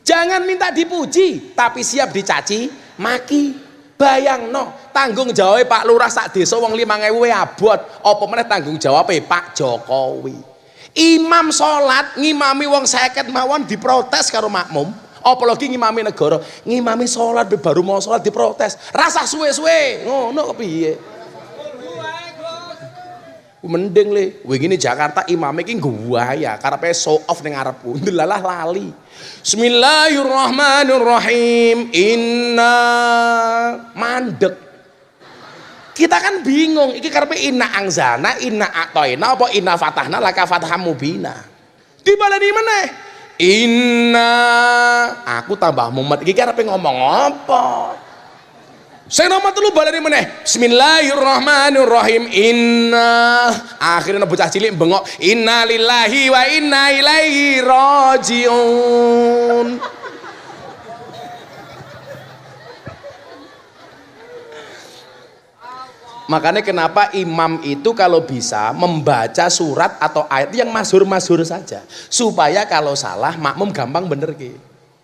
Jangan minta dipuji, tapi siap dicaci maki. Bayangno, tanggung jawab Pak Lurah sak desa wong 5.000 abot, apa meneh tanggung jawab Pak Jokowi. Imam salat ngimami wong 50 mawon diprotes karo makmum. Apalagi ngimami negara, ngimami sholat baru mau sholat diprotes, rasa suwe-suwe ngono kok piye? Mending le, wingi Jakarta imame iki ngguwaya karepe show off ning ngarepku, ndelalah lali. Bismillahirrahmanirrahim. Inna mandek. Kita kan bingung, iki karepe inna angzana, inna atoina apa inna fatahna laka fataham mubina. Dibaleni meneh. Inna, aku tambah mumet iki karepe ngomong apa? Sing nomor 3 baleni meneh. Bismillahirrahmanirrahim. Inna, akhirnya bocah cilik bengok, inna lillahi wa inna ilaihi rajiun. Makanya kenapa imam itu kalau bisa membaca surat atau ayat yang masyhur-masyhur saja, supaya kalau salah makmum gampang bener ki.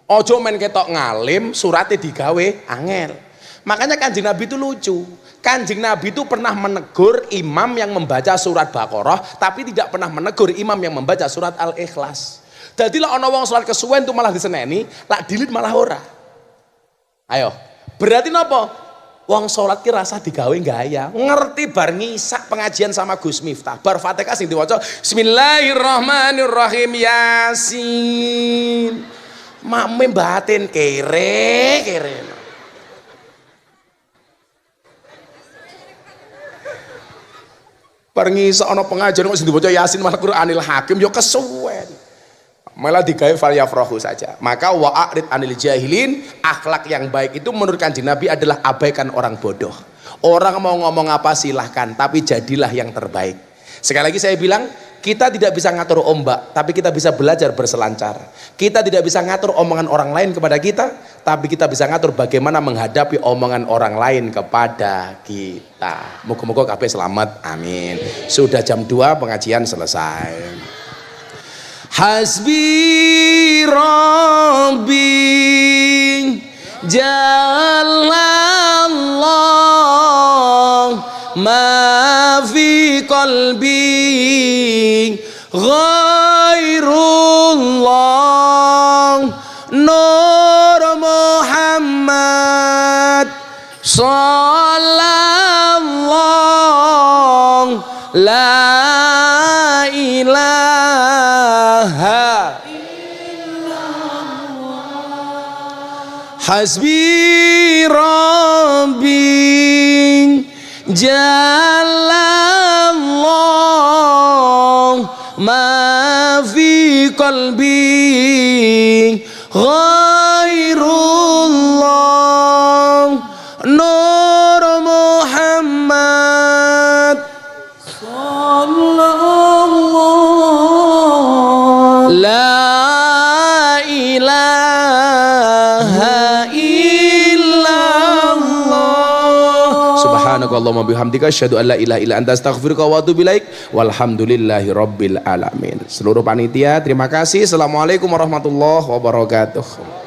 Ojo main ketok ngalim suratnya digawe angel. Makanya Kanjeng Nabi itu lucu. Kanjeng Nabi itu pernah menegur imam yang membaca surat Baqarah, tapi tidak pernah menegur imam yang membaca surat Al-Ikhlas. Jadilah ono wong salat kesuwen itu malah diseneni, lak dilit malah ora. Ayo, berarti napa? Wong salat ki rasa digawe gaya. Ngerti bar ngisak pengajian sama Gus Miftah. Bar Fatihah sing diwaca Bismillahirrahmanirrahim Yasin. Makmum batin kere. Bar ngisak ana pengajian kok sing diwaca Yasin malah Qur'anil Hakim ya kesuwen. Malah digawe falyafrahu saja. Maka wa'arid anil jahilin, akhlak yang baik itu menurut Kanjeng Nabi adalah abaikan orang bodoh. Orang mau ngomong apa silahkan, tapi jadilah yang terbaik. Sekali lagi saya bilang, kita tidak bisa ngatur ombak, tapi kita bisa belajar berselancar. Kita tidak bisa ngatur omongan orang lain kepada kita, tapi kita bisa ngatur bagaimana menghadapi omongan orang lain kepada kita. Moga-moga kabeh selamat, amin. Sudah jam 2 pengajian selesai. Hasbi Rabbi Jalallah ma fi qalbi ghairullah Nur Muhammad sallallahu la ilaha Hasbi Rabbi Jalallah ma fi qalbi ghairullah Nur Muhammad sallallahu la ilaha illallah subhanakallahumma bihamdika asyhadu an la ilaha illa anta astaghfiruka wa atubu ilaik walhamdulillahi rabbil alamin. Seluruh panitia terima kasih. Assalamualaikum warahmatullahi wabarakatuh.